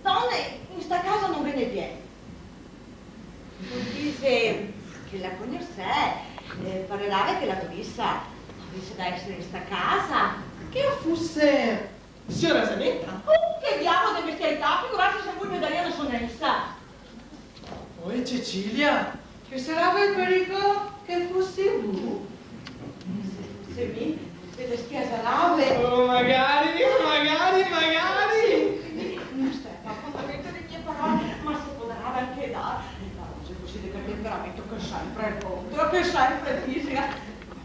Donne, in sta casa non ve ne viene. Non dice che la conosce, parlerà che la dovesse da essere in sta casa. Che io fosse signora Zanetta? Oh, che diavolo di bestialità, figurarsi se voi mi daria una sonessa. Poi Cecilia, che sarà il pericolo che fossi tu? Se mi vede spiasa lave. Oh, magari! Non stai a fondamento le mie parole, ma si potrà anche dare. Se così di quel temperamento che sempre contro, che sempre fisica. Ma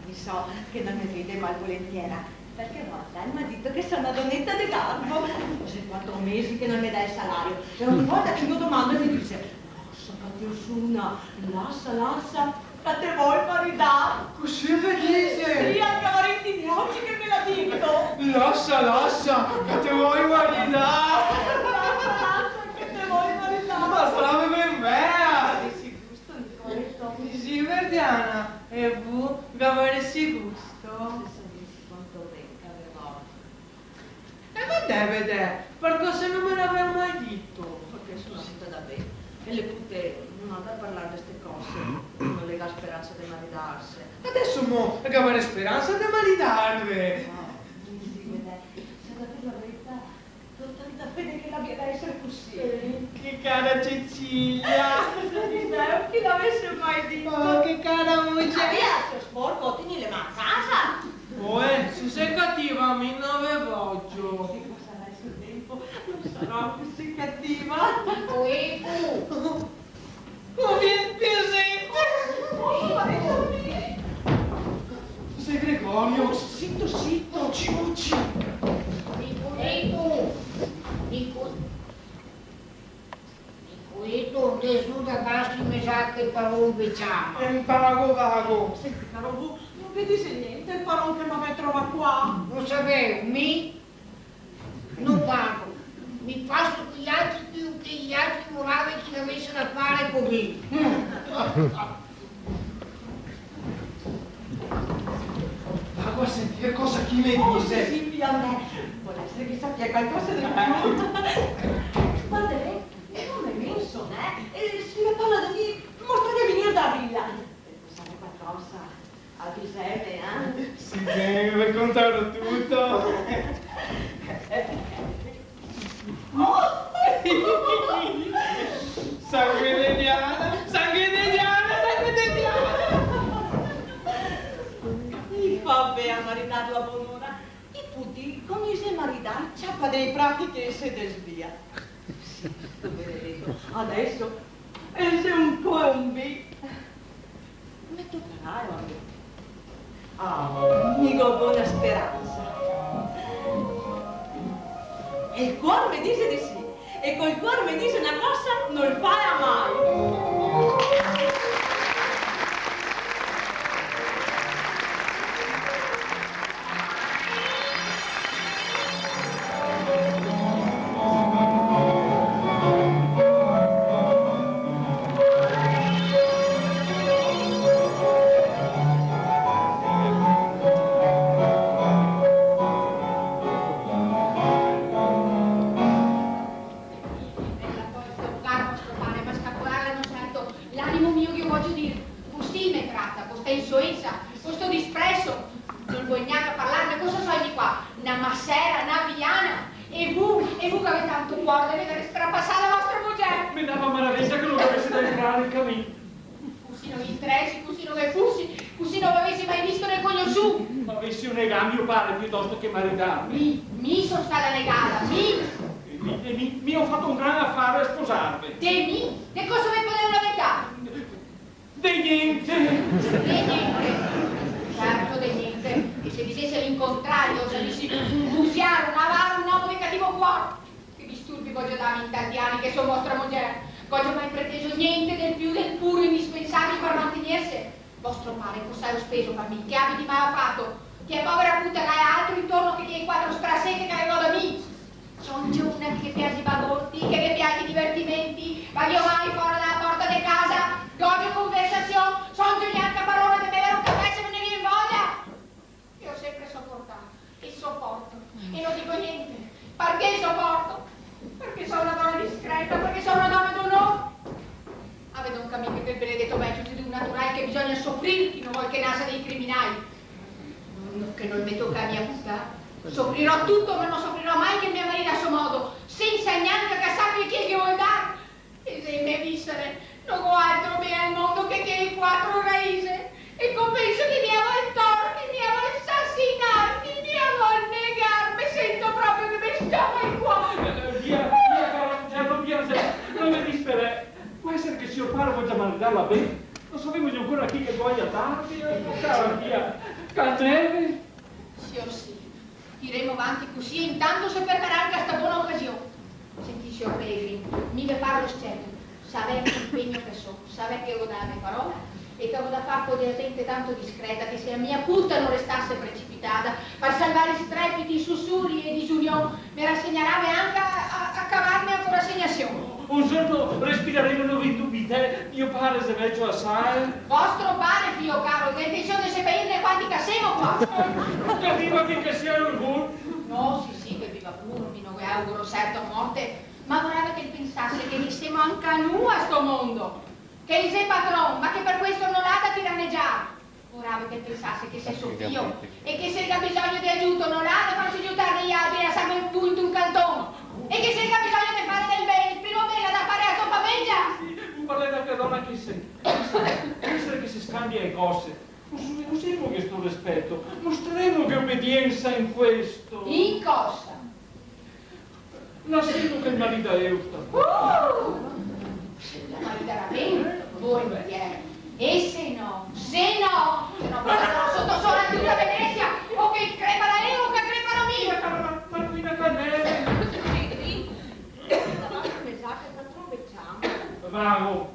mi so che non mi vede malvolentiera. Perché guarda, mi ha detto che sono una donnetta di garbo. Se 4 mesi che non mi dà il salario. E ogni volta che io domando mi dice, lascia che ti usuna, lascia, che te vuoi maritare. Così mi dice? Sì, anche mariti di oggi che me l'ha detto. Lascia, che te vuoi maritare. Lascia, che te vuoi maritare. Ma sarà ben bella. Sì, gusto di questo. Sì, Verdiana, e tu, gavaresi gusto? E ma deve, perché se non me l'aveva mai detto. Perché sono sempre da bene. E le pute non hanno da parlare di queste cose. Non le dà speranza di maritarsi. Adesso mo, che avere speranza di maritarvi. No, sì, vede, se da te la verità, ho tanta fede che l'abbia da essere così. Che cara Cecilia. Chi l'avesse mai detto? Oh, che cara Ah, voce. via, se sporco, tieni le mani a casa. Se sei cattiva, mi non voglio. Che sarà il suo tempo? Non sarò così cattiva. Oh, sempre. Sei Gregorio. Zitto, ciucci. Nicolito, nessuno da darsi mi sa che parole diciamo. È un vago. Senti, caro Bu, non vedi se niente il paron che mi aveva trovato qua? Non sapevo, non pago. Mi passo che gli altri moravano che avessero a fare con me. c'è qualcosa di più. Guarda lei, come penso, se ne parla di me, mostrare a venire da villa. Pensare qualcosa a Giuseppe, eh? Sì, bene, mi raccontato tutto. Sangue Diana, sangue Diana, sangue Diana. E vabbè, a maritare la buon'ora. E tutti, come si maritare, ciappa dei pratiche e se desvia. Sì, benedetto, adesso, e se un po' un B. Mi toccherà, amico. Ah, dico buona speranza. E il cuore mi dice di sì. E col cuore mi dice una cosa, non farà mai. Piuttosto che maritarmi. Mi sono stata negata, mi ho fatto un gran affare a sposarmi. De cosa mi potevano lamentare? De niente. De niente. Certo, de niente. E se dicesse l'incontrario, se dissi un busiaro, un avaro, un uomo di cattivo cuore. Che disturbi voglio darmi in tanti anni che sono vostra moglie. Voglio mai preteso niente del più del puro indispensabile per mantenersi. Vostro padre cos'è lo speso per me? Che abiti mai ha fatto? Che povera puttana è altro intorno che i quattro strasette che avevo da me. Sono giù una che piace i bagotti, che piace i divertimenti, voglio mai fuori dalla porta di casa, godo conversazione, sono giù neanche a parola di bere un caffè se me ne viene voglia. Io ho sempre sopportato e sopporto e non dico niente. Perché sopporto? Perché sono una donna discreta, perché sono una donna d'onore. Avete un cammino che il benedetto vecchio di un naturale che bisogna soffrire chi non vuol che nasca dei criminali. Che non mi tocca a mia vita. Soffrirò tutto, ma non soffrirò mai che mia marito a suo modo, senza neanche che sappia chi è che vuol dare. E se mi vissere, non ho altro bene al mondo che i quattro raise. E compenso che mi vuol torre, che mi vuol assassinare, che mi vuol negare. Mi sento proprio che mi schiava il cuore. Via, caro, via, non mi dispere. Può essere che se io parlo voglio maritarla bene. Non sapevo ancora chi che voglia darvi, cara via. Canneve? Sì o sì. Tiremo avanti così e intanto si perderà anche questa buona occasione. Senti, signor Pellegrini, mi ve parlo scelto. Sapere l'impegno che so, sapere che ho da le parole e che ho da far poter gente tanto discreta che se la mia punta non restasse precipitata per salvare strepiti, sussurri e disunione mi rassegnerebbe anche a cavarmi ancora assegnazione. Un giorno respireremo nuove dubite, mio padre se veggio assai. Vostro padre, figlio caro, che intenzione se pedirne quanti che siamo qua? Che viva che sia il buon. No, sì, che viva pure, mi non vi auguro certo morte, ma vorrebbe che pensasse che ne siamo anche a noi a sto mondo. Che il sei patron, ma che per questo non l'ha da tiranneggiare. Vorrebbe che pensasse che sei suo figlio e che se ha bisogno di aiuto non ha da farsi aiutare gli altri a sapere un punto un cantone. E che se ha bisogno di fare del bene, il primo bene da fare a sua famiglia. Sì, parla da donna che sei. Essere che si scambia le cose. Usiamo questo rispetto, mostreremo che obbedienza in questo. In cosa? Non sento che il marito è eusta. Se la maritarà bene, volentieri. E se no, porterò sotto sola tutta Venezia, o che crepa da lei o che crepa da mia. Martina Canneve. Vago,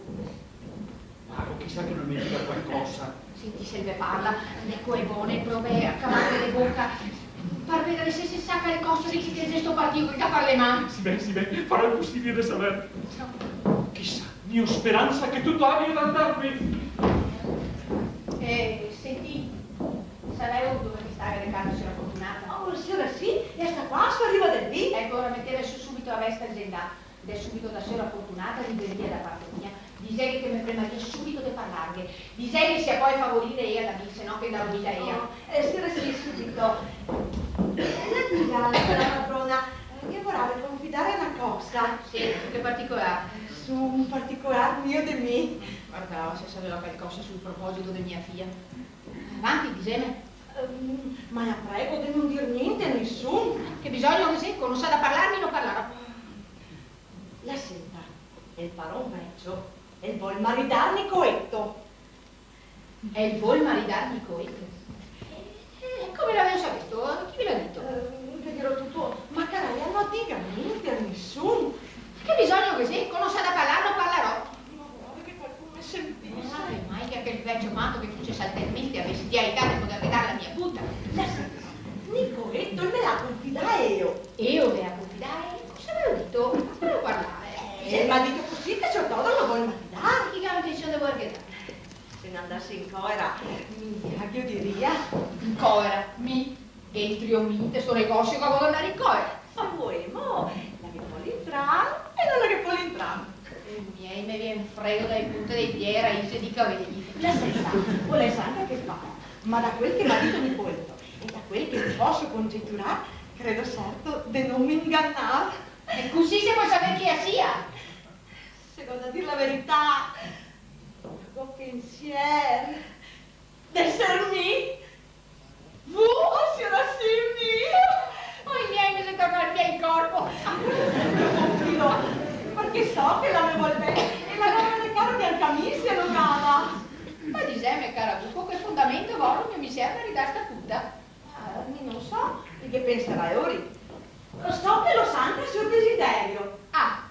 chissà che non mi dica qualcosa. Senti, se le parla, ecco è buone, prove a cavare le bocca, per vedere se si sacca le cose di chi che gesto partito da fare le mani. Sì, beh, farò il possibile di sapere. Chissà, mio speranza che tutto abbia da andarmi. Senti, sapevo dove mi stavi recando, signora Fortunata? Oh sera sì, e sta qua su arriva del B. Ecco, ora metteva su subito la veste aziendale, ed è subito da sera fortunata, libreria da parte mia. Disegni che mi premaria subito di parlarghe. Disegni sia poi favorire ea la se no che da vita ea. Sera sì, subito. La dica, la padrona, che vorrebbe confidare una cosa. Sì, che particolare? Su un particolare mio di me. Guarda, se sapeva qualcosa sul proposito di mia figlia. Avanti, disegni. Ma la prego di non dir niente a nessuno. Che bisogno che secco, non sa da parlarmi, non parlerà. La senta, il paron vecchio e il vuol maridarmi coetto. È il vuol maridarmi coetto? Come l'avevo saputo? Chi ve l'ha detto? Vi dirò tutto, ma caraglia, non dica niente a nessuno. Che bisogno che secco, non sa da parlare, non parlerò. Ma guarda che qualcuno mi sentisse. Non sape mai che aquel vecchio matto che fece saltelmente avesse diarità di poter vedere la mia puta. La senta, Nicoletto, me la confidai io. Io ve la confidai? Cosa avevo detto? Fatevo parlare. Ma dite così che c'è todo lo vuol maridare. Chi che mi dice di guardare? Se ne andasse in cora, io diria. In covera, mi entri o minte, sono i cosci che voglio andare in covera. Ma voi, mo, la che vuole entrare e non la che vuole entrare. I miei mi viene freddo dai punti dei piedi, raise di capelli. La senta, vuole sangue che fa, ma da quel che marito mi cuento e da quel che posso congetturare, credo certo di non mi ingannare. E così se vuoi sapere chi sia. Secondo a dire la verità, ho pensiero d'essermi. Signora Silvi! Oh, i miei mi si torna via il corpo. Confido, perché so che la me vuol bene e la donna del caro bianca mi sia logana. Ma di me, cara buco, che fondamento voglio che mi serve a ridare sta puta? Non so, di che penserai ora? So che lo sanno il suo desiderio. Ah,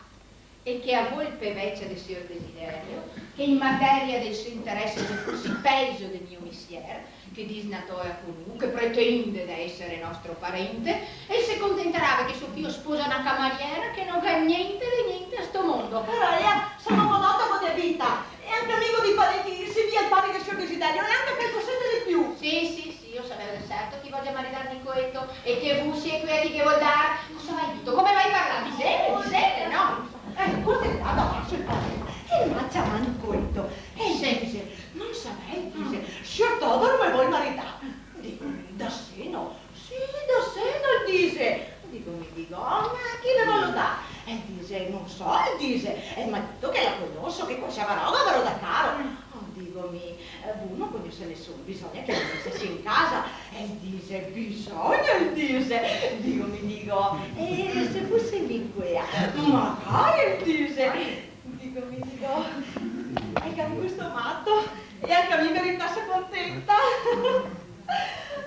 e che a volpe vecchia del suo desiderio, che in materia del suo interesse se fossi peso del mio mestiere, che disnatoia comunque pretende di essere nostro parente, e si contenterebbe che suo figlio sposa una cameriera che non fa niente di niente a sto mondo. Però sono monotomo di vita e anche amico di parenti, si via il padre del suo desiderio e anche per cosette di più. Sì, io sapevo del certo chi voglia maritare Nicoletto e che vussi e quelli che vuol dare. Cosa vai detto? Come vai parlando? Di sete, no? Cos'è andato a farsi il padre? E maccia Nicoletto. E dice, non sapei, dice, Sir Todor me vuol maritare. Dico, da seno? Sì, da seno, dice. Mi dico, ma chi me lo dà? E dice, non so, dice, ma detto che la conosco, che qualsiasi roba me lo dà caro. Dicomi, uno conosce nessuno, bisogna che lo messi in casa. E dice, bisogna, dice. Dico, e se fosse in quella, magari, dice. Dico, hai capito questo matto? E anche a me meritasse contenta.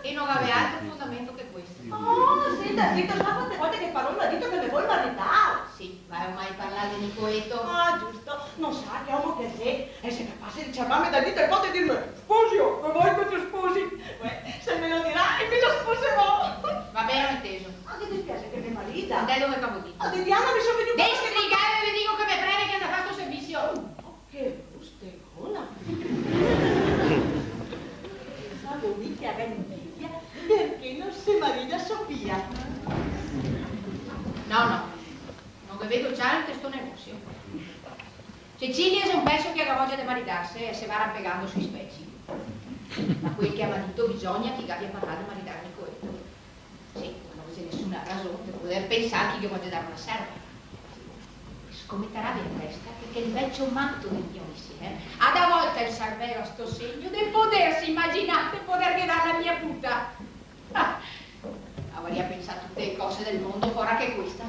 E non aveva altro fondamento che questo. Oh, senta, sa quante volte che parlo mi ha detto che mi vuol maritare. Sì, ma hai mai parlato di Nicoletto? Ah, giusto, non sa che uomo che sei, e sei capace di ciarmarmi da dito e volte e dirmi, sposi io, e vuoi che ti sposi? Se me lo dirà e me lo sposerò. Va bene, ho inteso. Ah, ti dispiace che mi marita? Te dove cavo dito? Ah, di Diana mi sono venuta. Devi spiegare e vi dico che mi preme che hanno fatto servizio. Oh, che bustegona. Pensavo lì che aveva invidia perché non si marita Sofia. No, non vi vedo già in questo negozio. Cecilia è un pezzo che ha voglia di maritarsi e si va rampegando sui specchi. Ma quel che ha detto bisogna che abbia parlato di maritare Nicoletto. Sì, ma non c'è nessuna ragione per poter pensare che voglia dare una serva. Scommetterà in testa che il vecchio matto del mio insieme ha da volta il cervello a sto segno del potersi immaginare di poter dare la mia puta. Avrei pensato tutte le cose del mondo, ora che questa.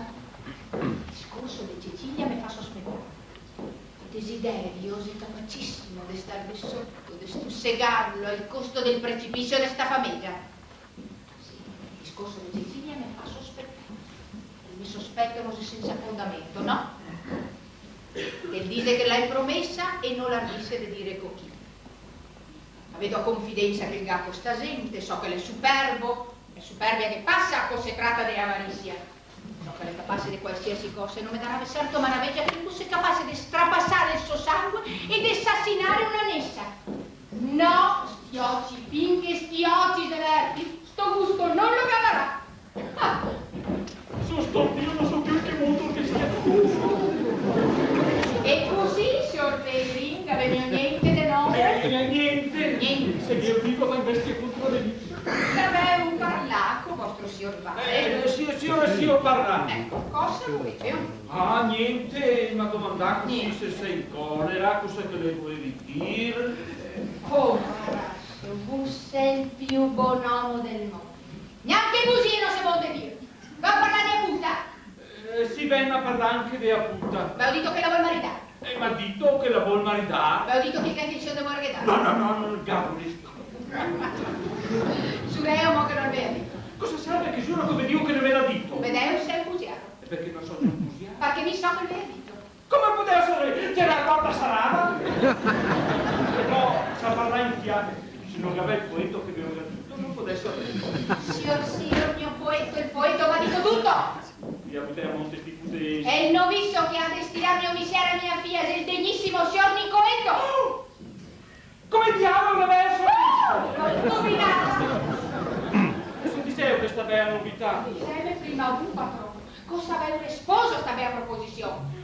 Il discorso di Cecilia mi fa sospettare. Il desiderio è capacissimo di starvi sotto, di stussegarlo al costo del precipizio di sta famiglia. Sì, il discorso di Cecilia mi fa sospettare. E mi sospettano senza fondamento, no? Che dice che l'hai promessa e non la disse di dire con chi. Avevo a confidenza che il gatto sta gente, so che l'è superbo, è superbia che passa a se tratta di avarizia. So che l'è capace di qualsiasi cosa e non mi darà certo maraviglia che fosse capace di strapassare il suo sangue e di assassinare un'anessa. No, stioci, finché stioci severti, sto gusto non lo cavarà. Oddio, non so più in che mondo che sia. E così, signor Pellegrini, non aveva niente di nome? Niente. Se io dico da investi contro le vite. Aveva un parlaco, vostro signor Vale. Signor parla. Ecco, cosa volete? Ah, niente, mi ha domandato se sei in collera, cosa che le volevi dire. Oh, ragazzo, voi sei il più buon uomo del mondo. Neanche così non si può dire. Va a parlare di puta? Si venne a parlare anche della puta. Ma ho detto che la vuol maritare. Mi ha detto che la vuol maritare. Ma ho detto che dice di vuole maritare. No, Gabri. Giureo mo che non aveva detto. Cosa serve che giuro come Dio che non me l'ha detto? Vedeu sei entusiasmo. Perché non sono entusiasta? Perché mi so che l'aveva detto. Come poteva sapere? C'era la porta sarata? No, sa parlare in chiave. Se non aveva il poeta che mi aveva detto, non potesse sapere. Signor mio poeta, il poeta mi ha detto tutto. Via poteva monte sti putesi. E il novizo che ha destinato mio misiera mia figlia del degnissimo signor Nicoletto. Come diavolo l'aveva L'ho indovinata. Adesso ti sei questa bella novità. Serve prima un patrono. Cosa aveva risposto sta bella proposizione?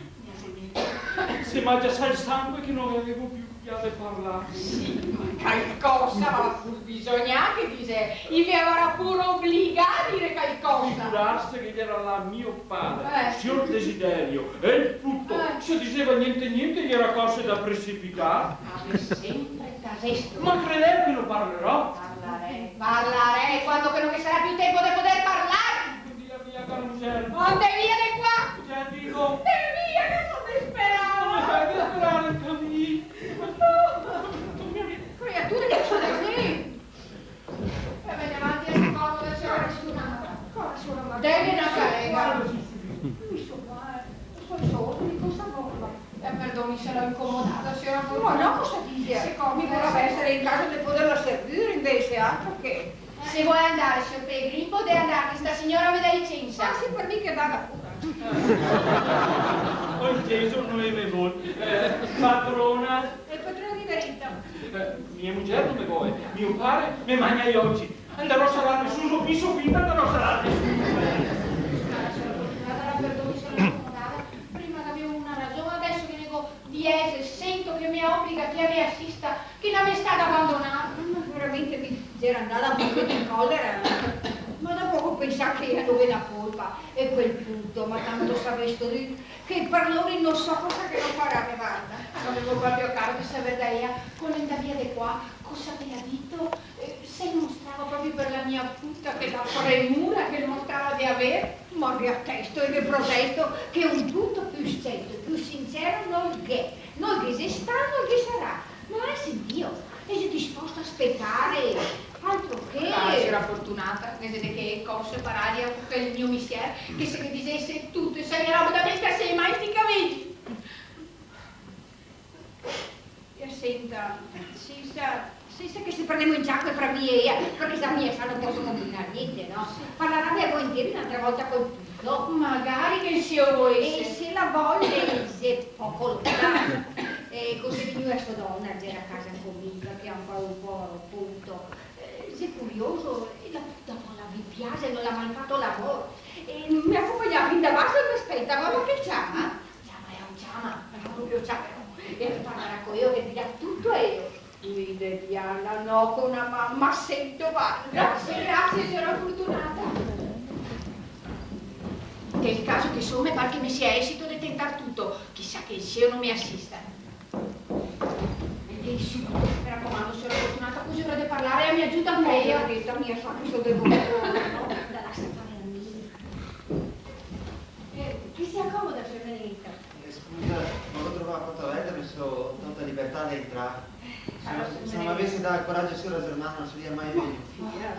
Se mangia sa il sangue che non avevo più chiave parlare. Sì, ma qualcosa, ma bisogna che dice, io vi avrà pure obbligato a dire qualcosa. Figurarsi che era là mio padre, signor Desiderio, e il tutto, se diceva niente, gli era cosa da precipitare. Ma sempre casesto. Ma credevo che non parlerò. Parlerei quando che non vi sarà più tempo di poter parlare. Via, Carusello. Onde via di qua? Già dico. E via che sono disperata. Come fai a disperare il cammino? Creature che sono qui. E vedi avanti al secondo del signore suonata. Devi una carega. Mi sono male. Sono solo di cosa nuova. Perdoni se l'ho incomodata, signora Fortuna. No, cosa dice? Mi vorrebbe essere in caso di poterla servire invece, altro che. Se vuoi andare, signor Pellegrini, potete andare, sta signora mi dà licenza. Ah, sì, per me che vada pure. Ho inteso, non avevo. Padrona. Il padrone di verità. Mia moglie non mi vuole, mio padre mi mangia gli oggi. Andrò a salarmi sul suo piso, quindi andrò a salarmi Perdoni se l'ho incomodata. Prima avevo una ragione, adesso che nego di essere, sento che mi obbliga che mi assista, che non mi è stata abbandonata. Ma veramente mi era andata un po' in collera. Ma da poco pensare che io dove la colpa e quel punto, ma tanto sapesto di che per loro non so cosa che non farà che guarda. Avevo proprio caro di sapere da ella, con l'endavia di qua, cosa mi ha detto, se mostrava proprio per la mia puta che la premura che mostrava di avere, ma riattesto e vi protesto che un punto più stretto, più sincero non che se sta, non che sarà, ma è Dio, e sei disposto a aspettare, altro che... Ah, si era fortunata, che siete che cose pararia per il mio mestiere, che se ne dicesse tutto, e se mi roba da mettersi mai sti capelli. E senta, si sa che se prendiamo in giacco fra mia, perché sa mia sa non posso combinare niente, no? Parlerà di volentieri un'altra volta col tutto. Magari che sia voi. E se la voglia è poco lontana. E così veniva sta donna a a casa convinta che ha un po' appunto. Sei curioso e la puta non la vi piace, non l'ha mai fatto lavoro. E mi accompagnava fin da basso e mi aspetta, ma che chiama? Chiama è un chiama, proprio chiama. E parlerà con io che dirà tutto a io. Vide Diana, no, con una mamma sento va. Grazie, signora fortunata. Che è il caso che insomma pare che mi sia esito di tentare tutto. Chissà che il cielo non mi assista. E su, mi raccomando, signora fortunata, così ora di parlare e mi aiuta lei. La vita mia fa questo devo no? La lascia fare la mia. Chi si accomoda, Fernandita? Scusa, non ho trovato quanto avete, mi sono tolta libertà di entrare. Se non avessi dato il coraggio signora Germana non sarebbe mai venuto.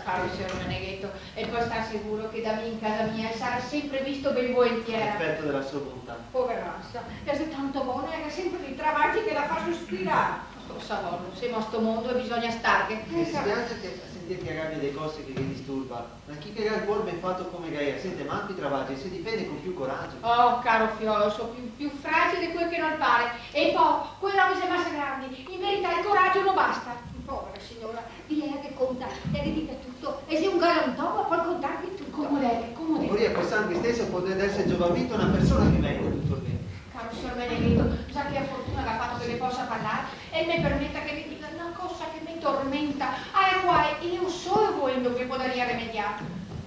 Caro signor Meneghetto, e poi sta sicuro che da me in casa mia sarà sempre visto ben volentieri. Effetto della sua bontà. Poverassa, è tanto buona che ha sempre dei travagli che la fa sospirare. Savolo, siamo a sto mondo e bisogna starghe. Mi spiace che sentire che abbia delle cose che vi disturba, ma chi che ha il cuore ben fatto come Gaia sente manco i travagli, si difende con più coraggio. Oh, caro fiolo, sono più fragile di quel che non pare. E poi, quelle robe sono massa grandi, in verità il coraggio non basta. Povera signora, di lei che conta, le dica tutto, e se un galantomo può contarvi tutto. Comodete, comodete. Moria per sangue stesso potrebbe essere giovamento una persona che venga tutto il tempo. Caro signor Benedetto, sa che fortuna che ha fatto che le possa parlare e mi permetta che vi dica una cosa che mi tormenta, alla quale io so volendo che potrebbe rimediare.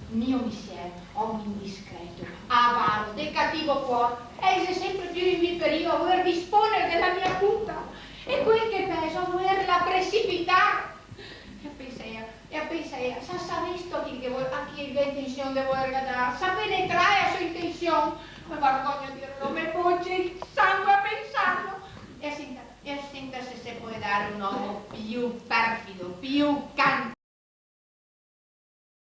Mio mister, uomo indiscreto, avaro, del cattivo cuore, è sempre più inviperito a voler disponere della mia punta e quel che peso a volerla precipitare. E pensa, sa visto a chi ha intenzione di voler dare, sa penetrare a sua intenzione, mi vergogno a dirlo, mi poggia il sangue a pensarlo. E senta se si può dare un uomo più perfido, più canto.